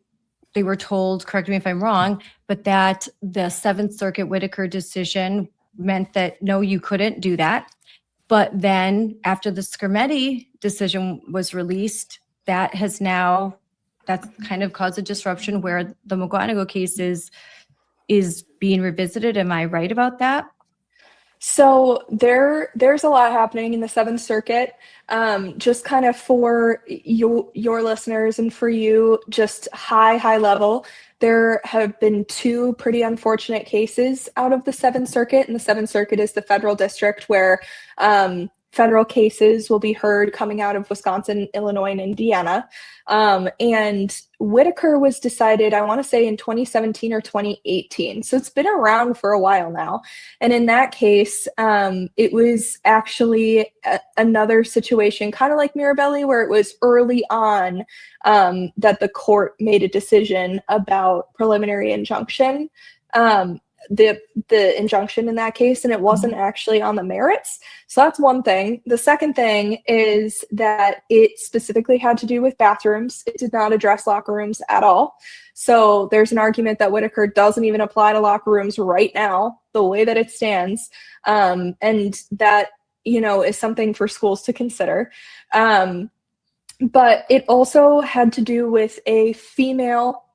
were told, correct me if I'm wrong, but that the Seventh Circuit Whitaker decision meant that no, you couldn't do that. But then after the Scarlett decision was released, that's kind of caused a disruption where the McGuanago case is being revisited. Am I right about that? So there's a lot happening in the Seventh Circuit. Just kind of for your listeners and for you, just high level, there have been two pretty unfortunate cases out of the Seventh Circuit, and the Seventh Circuit is the federal district where federal cases will be heard coming out of Wisconsin, Illinois, and Indiana. And Whitaker was decided, I want to say, in 2017 or 2018. So it's been around for a while now. And in that case, it was actually another situation, kind of like Mirabelli, where it was early on that the court made a decision about preliminary injunction. The injunction in that case, and it wasn't actually on the merits. So that's one thing. The second thing is that it specifically had to do with bathrooms. It did not address locker rooms at all. So there's an argument that Whitaker doesn't even apply to locker rooms right now, the way that it stands. And that, is something for schools to consider. But it also had to do with a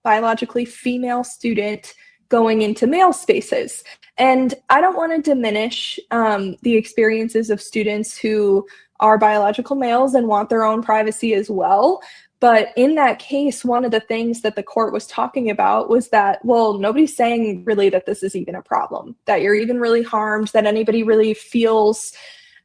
biologically female student going into male spaces. And I don't want to diminish the experiences of students who are biological males and want their own privacy as well. But in that case, one of the things that the court was talking about was that, well, nobody's saying really that this is even a problem, that you're even really harmed, that anybody really feels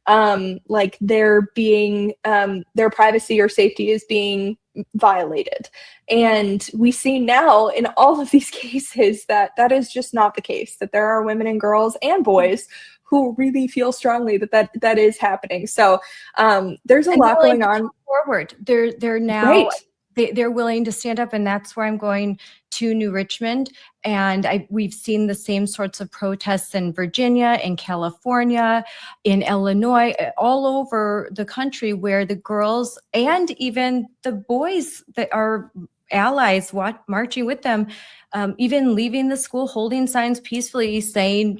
like they're being, their privacy or safety is being violated. And we see now in all of these cases that is just not the case, that there are women and girls and boys who really feel strongly that is happening. So there's a lot going on. Forward. They're now right. They're willing to stand up, and that's where I'm going to New Richmond. And we've seen the same sorts of protests in Virginia, in California, in Illinois, all over the country, where the girls and even the boys that are allies marching with them, even leaving the school, holding signs peacefully saying,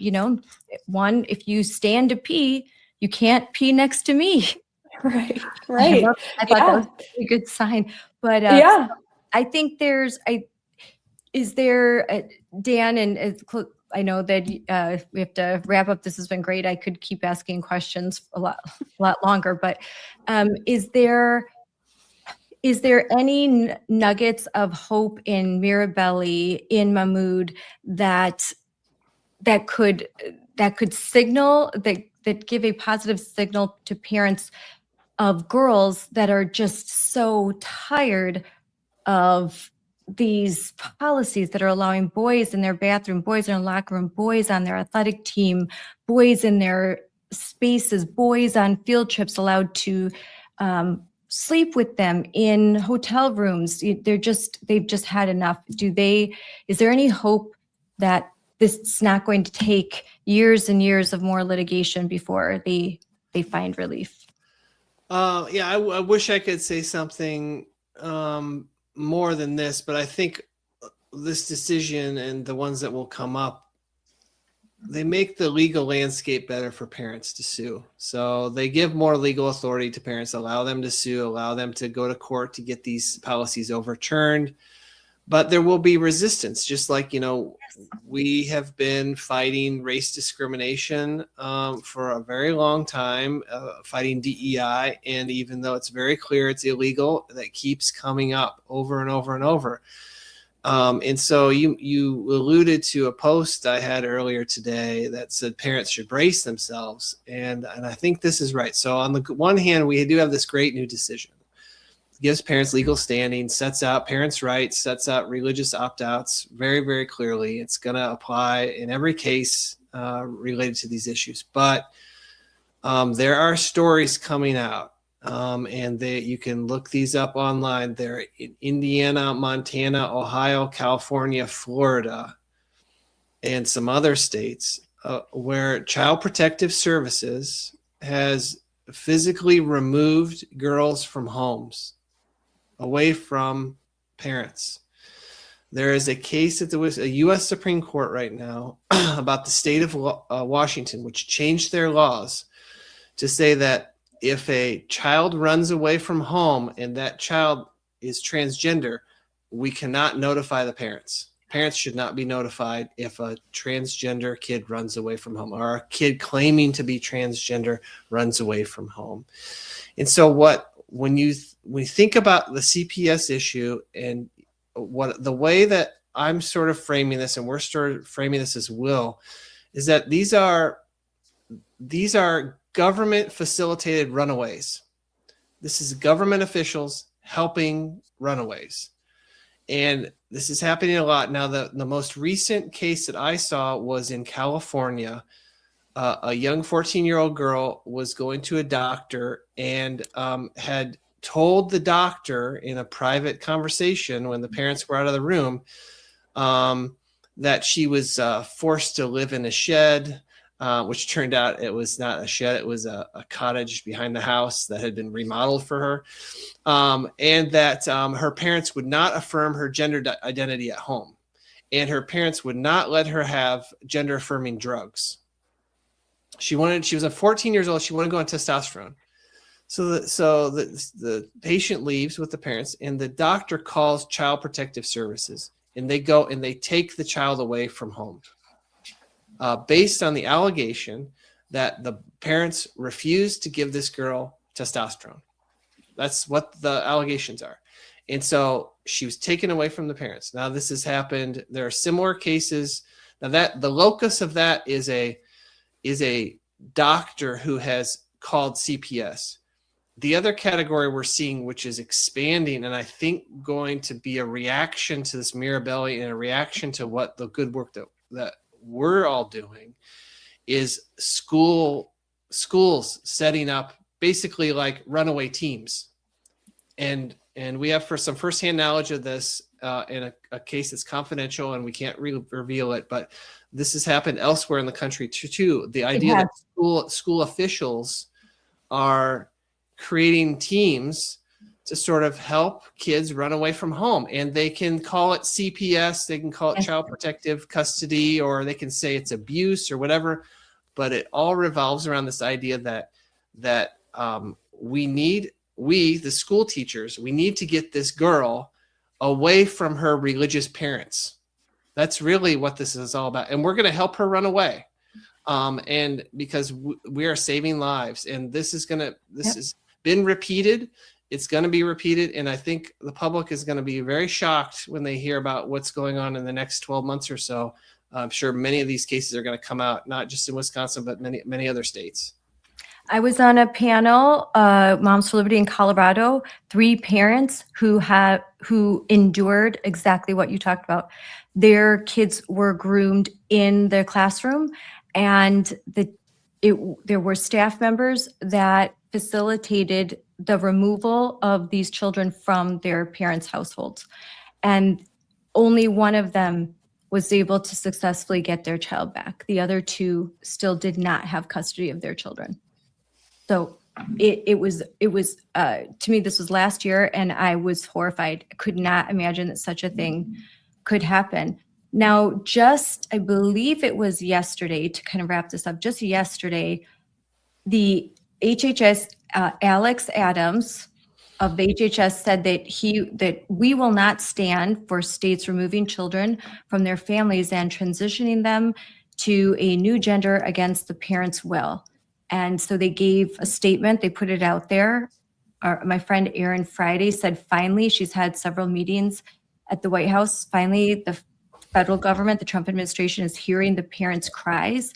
one, if you stand to pee, you can't pee next to me. Right. I thought that was a good sign. But I think Dan, and I know that we have to wrap up. This has been great. I could keep asking questions a lot longer, but is there any nuggets of hope in Mirabelli, in Mahmoud, that could signal, that give a positive signal to parents of girls that are just so tired of these policies that are allowing boys in their bathroom, boys in their locker room, boys on their athletic team, boys in their spaces, boys on field trips allowed to sleep with them in hotel rooms? They've just had enough. Is there any hope that this is not going to take years and years of more litigation before they find relief? Yeah, I wish I could say something more than this, but I think this decision and the ones that will come up, they make the legal landscape better for parents to sue. So they give more legal authority to parents, allow them to sue, allow them to go to court to get these policies overturned. But there will be resistance, just like, we have been fighting race discrimination for a very long time, fighting DEI. And even though it's very clear it's illegal, that keeps coming up over and over and over. And so you alluded to a post I had earlier today that said parents should brace themselves. And I think this is right. So on the one hand, we do have this great new decision. Gives parents legal standing, sets out parents' rights, sets out religious opt-outs very, very clearly. It's going to apply in every case related to these issues. But there are stories coming out, and you can look these up online. They're in Indiana, Montana, Ohio, California, Florida, and some other states where Child Protective Services has physically removed girls from homes, away from parents. There is a case at a U.S. Supreme Court right now about the state of Washington, which changed their laws to say that if a child runs away from home and that child is transgender, we cannot notify the parents. Parents should not be notified if a transgender kid runs away from home, or a kid claiming to be transgender runs away from home. And so when you think about the CPS issue and the way that I'm sort of framing this, and we're sort of framing this as well, is that these are government facilitated runaways. This is government officials helping runaways. And this is happening a lot. Now, the most recent case that I saw was in California. A young 14-year-old girl was going to a doctor and had told the doctor in a private conversation when the parents were out of the room that she was forced to live in a shed, which turned out it was not a shed. It was a cottage behind the house that had been remodeled for her, and that her parents would not affirm her gender identity at home, and her parents would not let her have gender-affirming drugs. She was 14 years old. She wanted to go on testosterone. So the patient leaves with the parents, and the doctor calls Child Protective Services, and they go and they take the child away from home based on the allegation that the parents refused to give this girl testosterone. That's what the allegations are. And so she was taken away from the parents. Now this has happened. There are similar cases. Now that the locus of that is a doctor who has called CPS. The other category we're seeing, which is expanding, and I think going to be a reaction to this Mirabelli and a reaction to what the good work that we're all doing, is schools setting up basically like runaway teams. And we have some firsthand knowledge of this in a case that's confidential and we can't reveal it, but this has happened elsewhere in the country too. The idea that school officials are creating teams to sort of help kids run away from home, and they can call it CPS, they can call it child protective custody, or they can say it's abuse or whatever, but it all revolves around this idea that we, the school teachers, we need to get this girl away from her religious parents. That's really what this is all about. And we're going to help her run away. And because we are saving lives, and this has been repeated. It's going to be repeated. And I think the public is going to be very shocked when they hear about what's going on in the next 12 months or so. I'm sure many of these cases are going to come out, not just in Wisconsin, but many other states. I was on a panel, Moms for Liberty in Colorado, 3 parents who endured exactly what you talked about. Their kids were groomed in their classroom, and there were staff members that facilitated the removal of these children from their parents' households. And only one of them was able to successfully get their child back. The other 2 still did not have custody of their children. So it was to me, this was last year, and I was horrified. I could not imagine that such a thing could happen. Now, I believe it was yesterday, to kind of wrap this up, just yesterday, the HHS, Alex Adams of the HHS said that we will not stand for states removing children from their families and transitioning them to a new gender against the parents' will. And so they gave a statement, they put it out there. My friend Erin Friday said, finally, she's had several meetings at the White House. Finally, the federal government, the Trump administration, is hearing the parents' cries.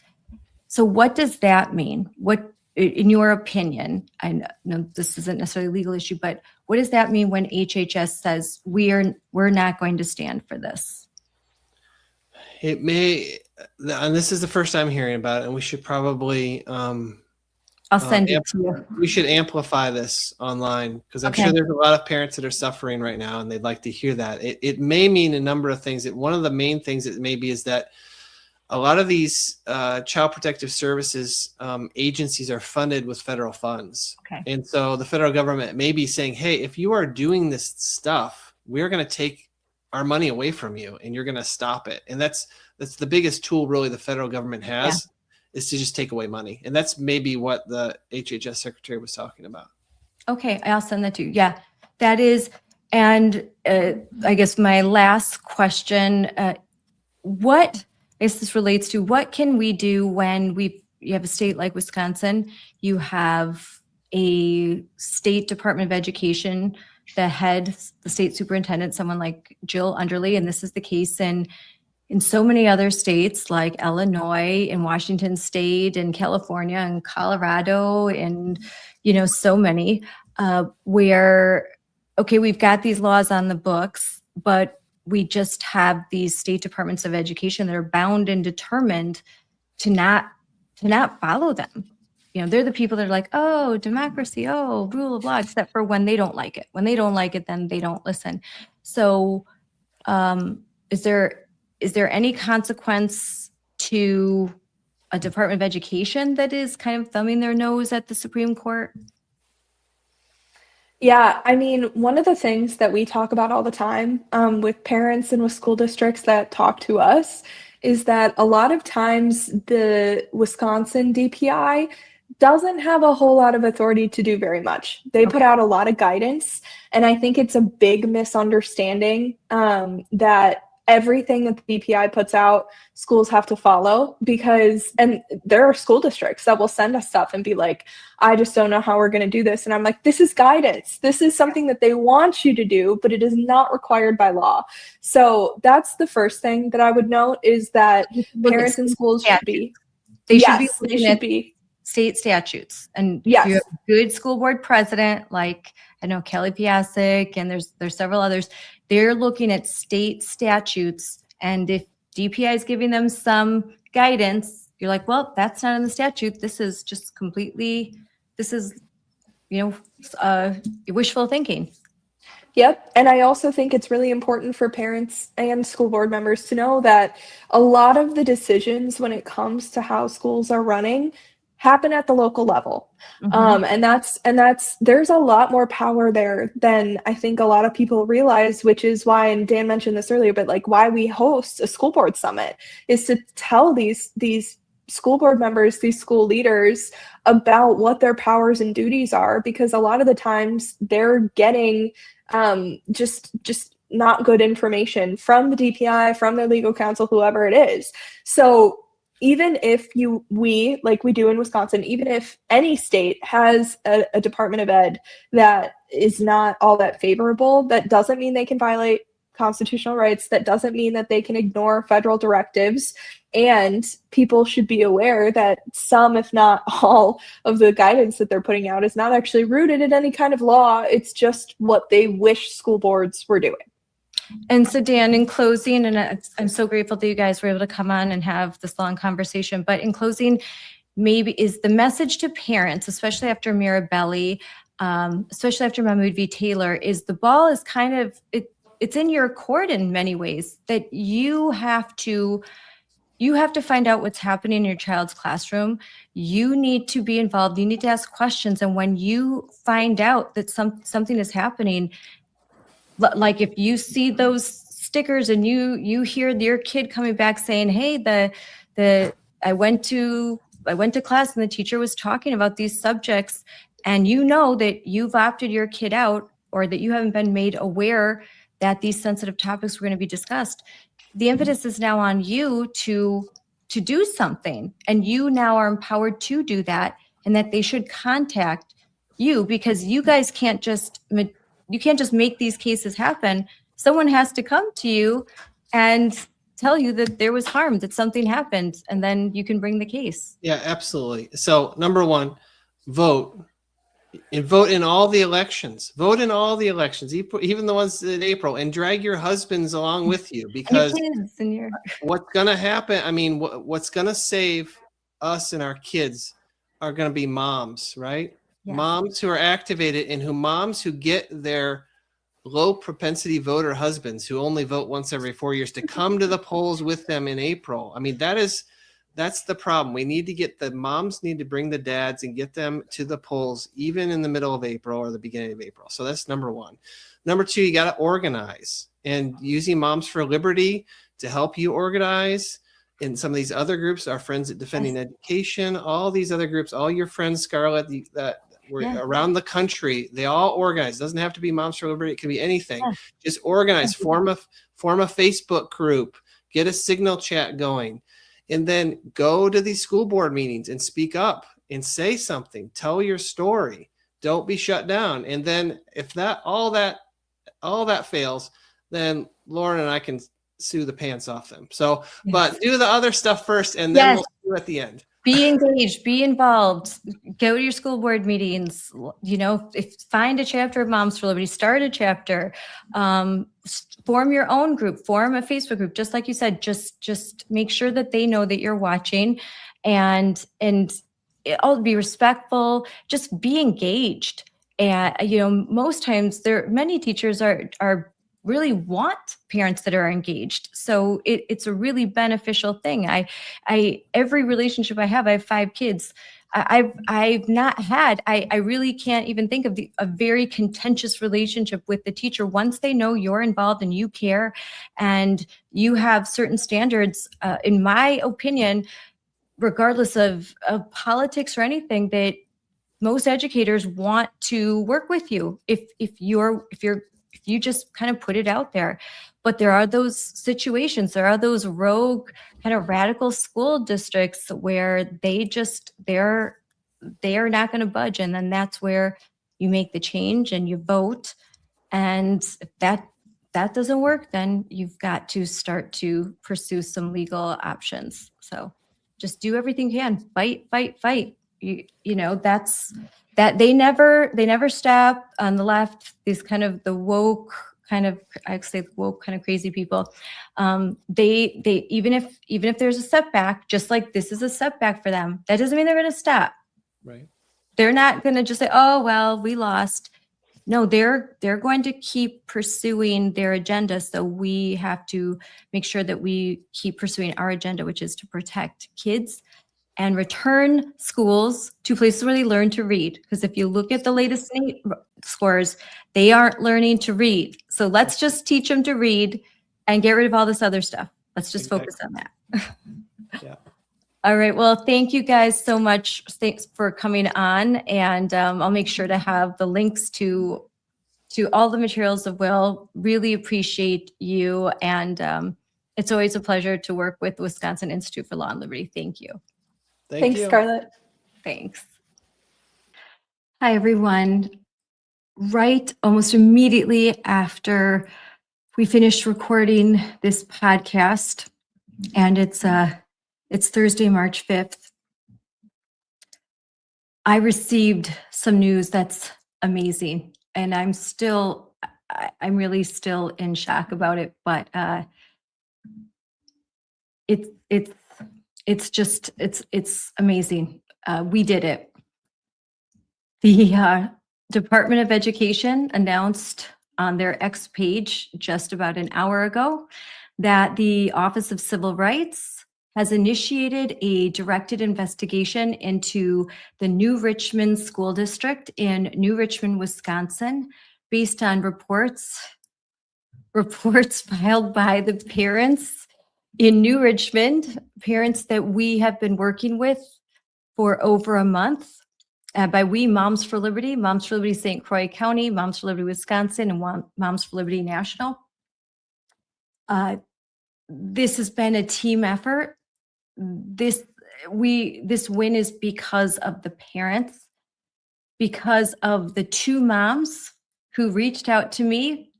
So what does that mean? What, in your opinion, I know this isn't necessarily a legal issue, but what does that mean when HHS says we're not going to stand for this? It may, and this is the first I'm hearing about it, and we should probably I'll send it to you. We should amplify this online, because I'm sure there's a lot of parents that are suffering right now, and they'd like to hear that. It may mean a number of things. One of the main things it may be is that a lot of these child protective services agencies are funded with federal funds. Okay. And so the federal government may be saying, hey, if you are doing this stuff, we're going to take our money away from you, and you're going to stop it. And that's the biggest tool really the federal government has, is to just take away money. And that's maybe what the HHS secretary was talking about. Okay, I'll send that to you. Yeah, that is. And I guess my last question, this relates to what can we do when you have a state like Wisconsin, you have a state Department of Education, the state superintendent, someone like Jill Underley, and this is the case in so many other states like Illinois and Washington State and California and Colorado and, so many where, we've got these laws on the books, but we just have these state departments of education that are bound and determined to not follow them. They're the people that are like, oh, democracy, oh, rule of law, except for when they don't like it. When they don't like it, then they don't listen. So is there any consequence to a Department of Education that is kind of thumbing their nose at the Supreme Court? Yeah, I mean, one of the things that we talk about all the time with parents and with school districts that talk to us is that a lot of times the Wisconsin DPI doesn't have a whole lot of authority to do very much. They put out a lot of guidance, and I think it's a big misunderstanding that everything that the DPI puts out, schools have to follow, and there are school districts that will send us stuff and be like, I just don't know how we're going to do this. And I'm like, this is guidance. This is something that they want you to do, but it is not required by law. So that's the first thing that I would note, is that parents in schools should be. They should be state statutes. And if you have a good school board president, like I know Kelly Piasek, and there's several others, they're looking at state statutes. And if DPI is giving them some guidance, you're like, well, that's not in the statute. This is just completely, wishful thinking. Yep. And I also think it's really important for parents and school board members to know that a lot of the decisions when it comes to how schools are running happen at the local level. Mm-hmm. And there's a lot more power there than I think a lot of people realize, which is why, and Dan mentioned this earlier, but like why we host a school board summit is to tell these school board members, these school leaders, about what their powers and duties are, because a lot of the times they're getting just not good information from the DPI, from their legal counsel, whoever it is. So even if we, like we do in Wisconsin, even if any state has a Department of Ed that is not all that favorable, that doesn't mean they can violate constitutional rights. That doesn't mean that they can ignore federal directives. And people should be aware that some, if not all, of the guidance that they're putting out is not actually rooted in any kind of law. It's just what they wish school boards were doing. And so, Dan, in closing, and I'm so grateful that you guys were able to come on and have this long conversation, but in closing, maybe is the message to parents, especially after Mirabelli, especially after Mahmoud v. Taylor, is the ball is kind of, it's in your court in many ways, that you have to find out what's happening in your child's classroom. You need to be involved. You need to ask questions. And when you find out that something is happening, like if you see those stickers and you hear your kid coming back saying, hey, I went to class and the teacher was talking about these subjects, and you know that you've opted your kid out, or that you haven't been made aware that these sensitive topics were going to be discussed, the impetus is now on you to do something, and you now are empowered to do that, and that they should contact you, because you guys can't just make these cases happen. Someone has to come to you and tell you that there was harm, that something happened, and then you can bring the case. Yeah, absolutely. So number one, vote. And vote in all the elections. Vote in all the elections, even the ones in April, and drag your husbands along with you, because what's going to happen, I mean, what's going to save us and our kids are going to be moms, right? Yes. Moms who are activated, and moms who get their low propensity voter husbands, who only vote once every 4 years, to come to the polls with them in April. I mean, that's the problem. We need to get the moms need to bring the dads and get them to the polls, even in the middle of April or the beginning of April. So that's number one. Number two, you got to organize, and using Moms for Liberty to help you organize. And some of these other groups, our friends at Defending Education, all these other groups, all your friends, Scarlett, that were around the country, they all organize. It doesn't have to be Moms for Liberty. It can be anything. Just organize, form a Facebook group, get a signal chat going. And then go to these school board meetings and speak up and say something. Tell your story. Don't be shut down. And then if all that fails, then Lauren and I can sue the pants off them. So, but do the other stuff first, and then we'll see you at the end. Be engaged, be involved, go to your school board meetings, find a chapter of Moms for Liberty, start a chapter, form your own group, form a Facebook group. Just like you said, just make sure that they know that you're watching, and I'll be respectful, just be engaged. And, most times many teachers are really want parents that are engaged. So it's a really beneficial thing. Every relationship I have 5 kids. I've not had, I really can't even think of a very contentious relationship with the teacher. Once they know you're involved and you care and you have certain standards, in my opinion, regardless of politics or anything, that most educators want to work with you if you just kind of put it out there. But there are those situations, there are those rogue kind of radical school districts where they're not going to budge. And then that's where you make the change and you vote. And if that doesn't work, then you've got to start to pursue some legal options. So just do everything you can. Fight. That's that they never stop on the left. These kind of the woke kind of, I say woke kind of crazy people. They even if there's a setback, just like this is a setback for them, that doesn't mean they're going to stop. Right. They're not going to just say, oh, well, we lost. No, they're going to keep pursuing their agenda. So we have to make sure that we keep pursuing our agenda, which is to protect kids and return schools to places where they learn to read. Because if you look at the latest state scores, they aren't learning to read. So let's just teach them to read and get rid of all this other stuff. Let's just focus on that. Yeah. All right. Well, thank you guys so much. Thanks for coming on. And I'll make sure to have the links to to all the materials of Will. Really appreciate you. And it's always a pleasure to work with the Wisconsin Institute for Law and Liberty. Thank you. Thanks, you. Scarlett. Thanks. Hi, everyone. Right almost immediately after we finished recording this podcast, and it's Thursday, March 5th, I received some news that's amazing, and I'm really still in shock about it, but it's amazing. We did it. The Department of Education announced on their X page just about an hour ago that the Office of Civil Rights has initiated a directed investigation into the New Richmond School District in New Richmond, Wisconsin, based on reports filed by the parents in New Richmond, parents that we have been working with for over a month. By we, Moms for Liberty St. Croix County, Moms for Liberty Wisconsin, and Moms for Liberty National. This has been a team effort. This win is because of the parents, because of the two moms who reached out to me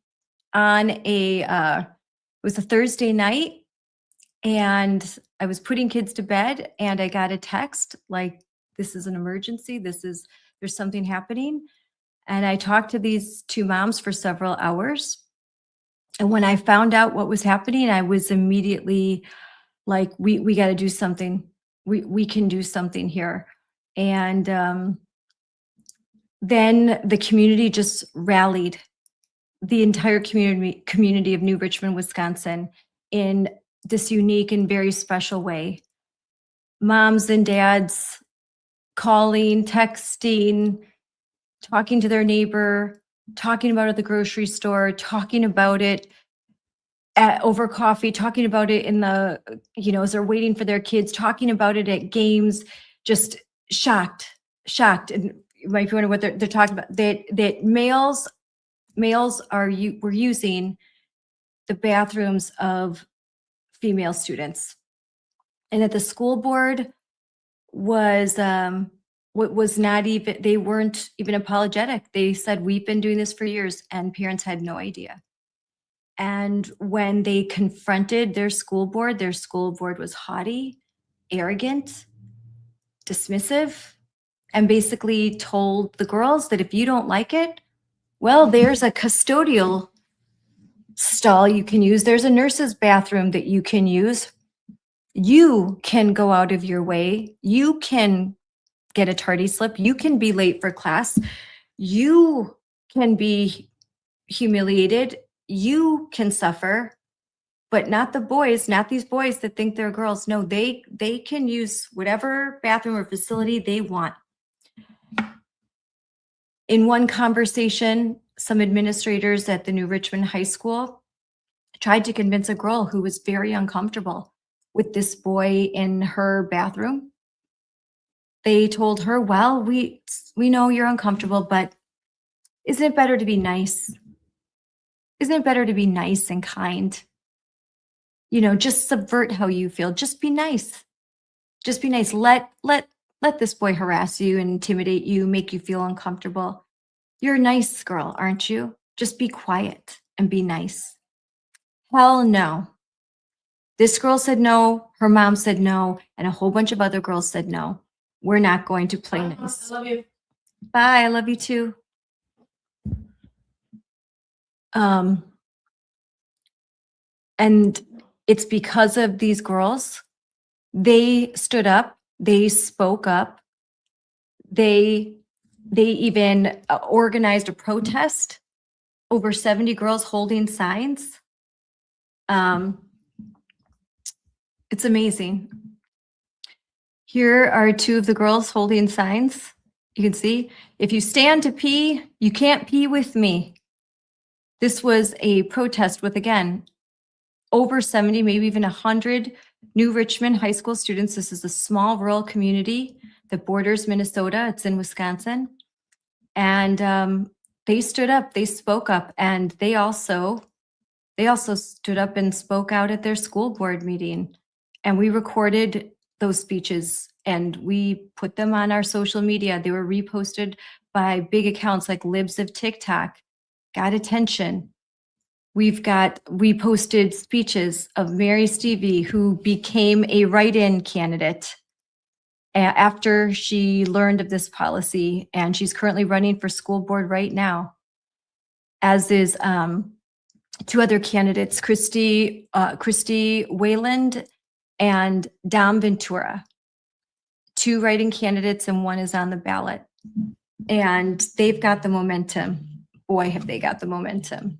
on it was a Thursday night, and I was putting kids to bed, and I got a text like, this is an emergency, there's something happening. And I talked to these two moms for several hours. And when I found out what was happening, I was immediately like, we got to do something. We can do something here. And then the community just rallied, the entire community of New Richmond, Wisconsin, in this unique and very special way. Moms and dads calling, texting, talking to their neighbor, talking about it at the grocery store, talking about it over coffee, talking about it in the, as they're waiting for their kids, talking about it at games, just shocked. And you might be wondering what they're talking about. That males were using the bathrooms of female students, and that the school board was not even, they weren't even apologetic. They said, we've been doing this for years, and parents had no idea. And when they confronted their school board was haughty, arrogant, dismissive, and basically told the girls that if you don't like it, well, there's a custodial stall you can use. There's a nurse's bathroom that you can use. You can go out of your way. You can get a tardy slip. You can be late for class. You can be humiliated. You can suffer, but not the boys, not these boys that think they're girls. No, they can use whatever bathroom or facility they want. In one conversation, some administrators at the New Richmond High School tried to convince a girl who was very uncomfortable with this boy in her bathroom. They told her, well, we know you're uncomfortable, but isn't it better to be nice? Isn't it better to be nice and kind? Just subvert how you feel. Just be nice. Just be nice. Let this boy harass you, intimidate you, make you feel uncomfortable. You're a nice girl, aren't you? Just be quiet and be nice. Hell no. This girl said no, her mom said no, and a whole bunch of other girls said no. We're not going to play nice. I love you. Bye, I love you too. And it's because of these girls. They stood up, they spoke up, they even organized a protest, over 70 girls holding signs. It's amazing. Here are two of the girls holding signs. You can see, if you stand to pee, you can't pee with me. This was a protest with, again, over 70, maybe even 100 New Richmond high school students. This is a small rural community that borders Minnesota. It's in Wisconsin. And they stood up, they spoke up, and they also stood up and spoke out at their school board meeting. And we recorded those speeches and we put them on our social media. They were reposted by big accounts like Libs of TikTok, got attention. We posted speeches of Mary Stevie, who became a write-in candidate after she learned of this policy, and she's currently running for school board right now, as is two other candidates, Christy Wayland and Dom Ventura. Two write-in candidates and one is on the ballot. And they've got the momentum. Boy, have they got the momentum.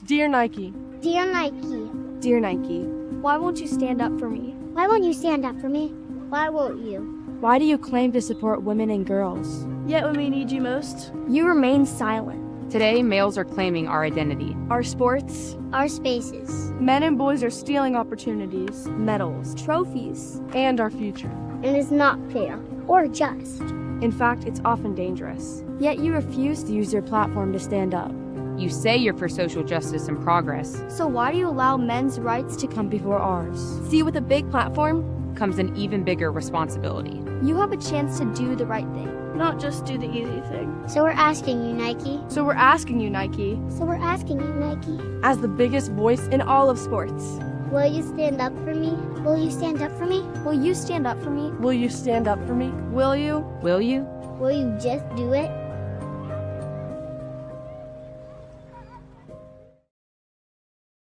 Dear Nike. Dear Nike. Dear Nike. Why won't you stand up for me? Why won't you stand up for me? Why won't you? Why do you claim to support women and girls? Yet when we need you most, You remain silent. Today, males are claiming our identity. Our sports, our spaces, men and boys are stealing opportunities, medals, trophies, and our future. and it's not fair or just. In fact, it's often dangerous. Yet you refuse to use your platform to stand up. You say you're for social justice and progress. So why do you allow men's rights to Come before ours. See, with a big platform, Comes an even bigger responsibility. You have a chance to do the right thing, not just do the easy thing. So we're asking you, Nike. So we're asking you, Nike, So we're asking you, Nike. as the biggest voice in all of sports, Will you stand up for me? Will you stand up for me? Will you stand up for me? will you stand up for me? Will you? Will you? Will you just do it?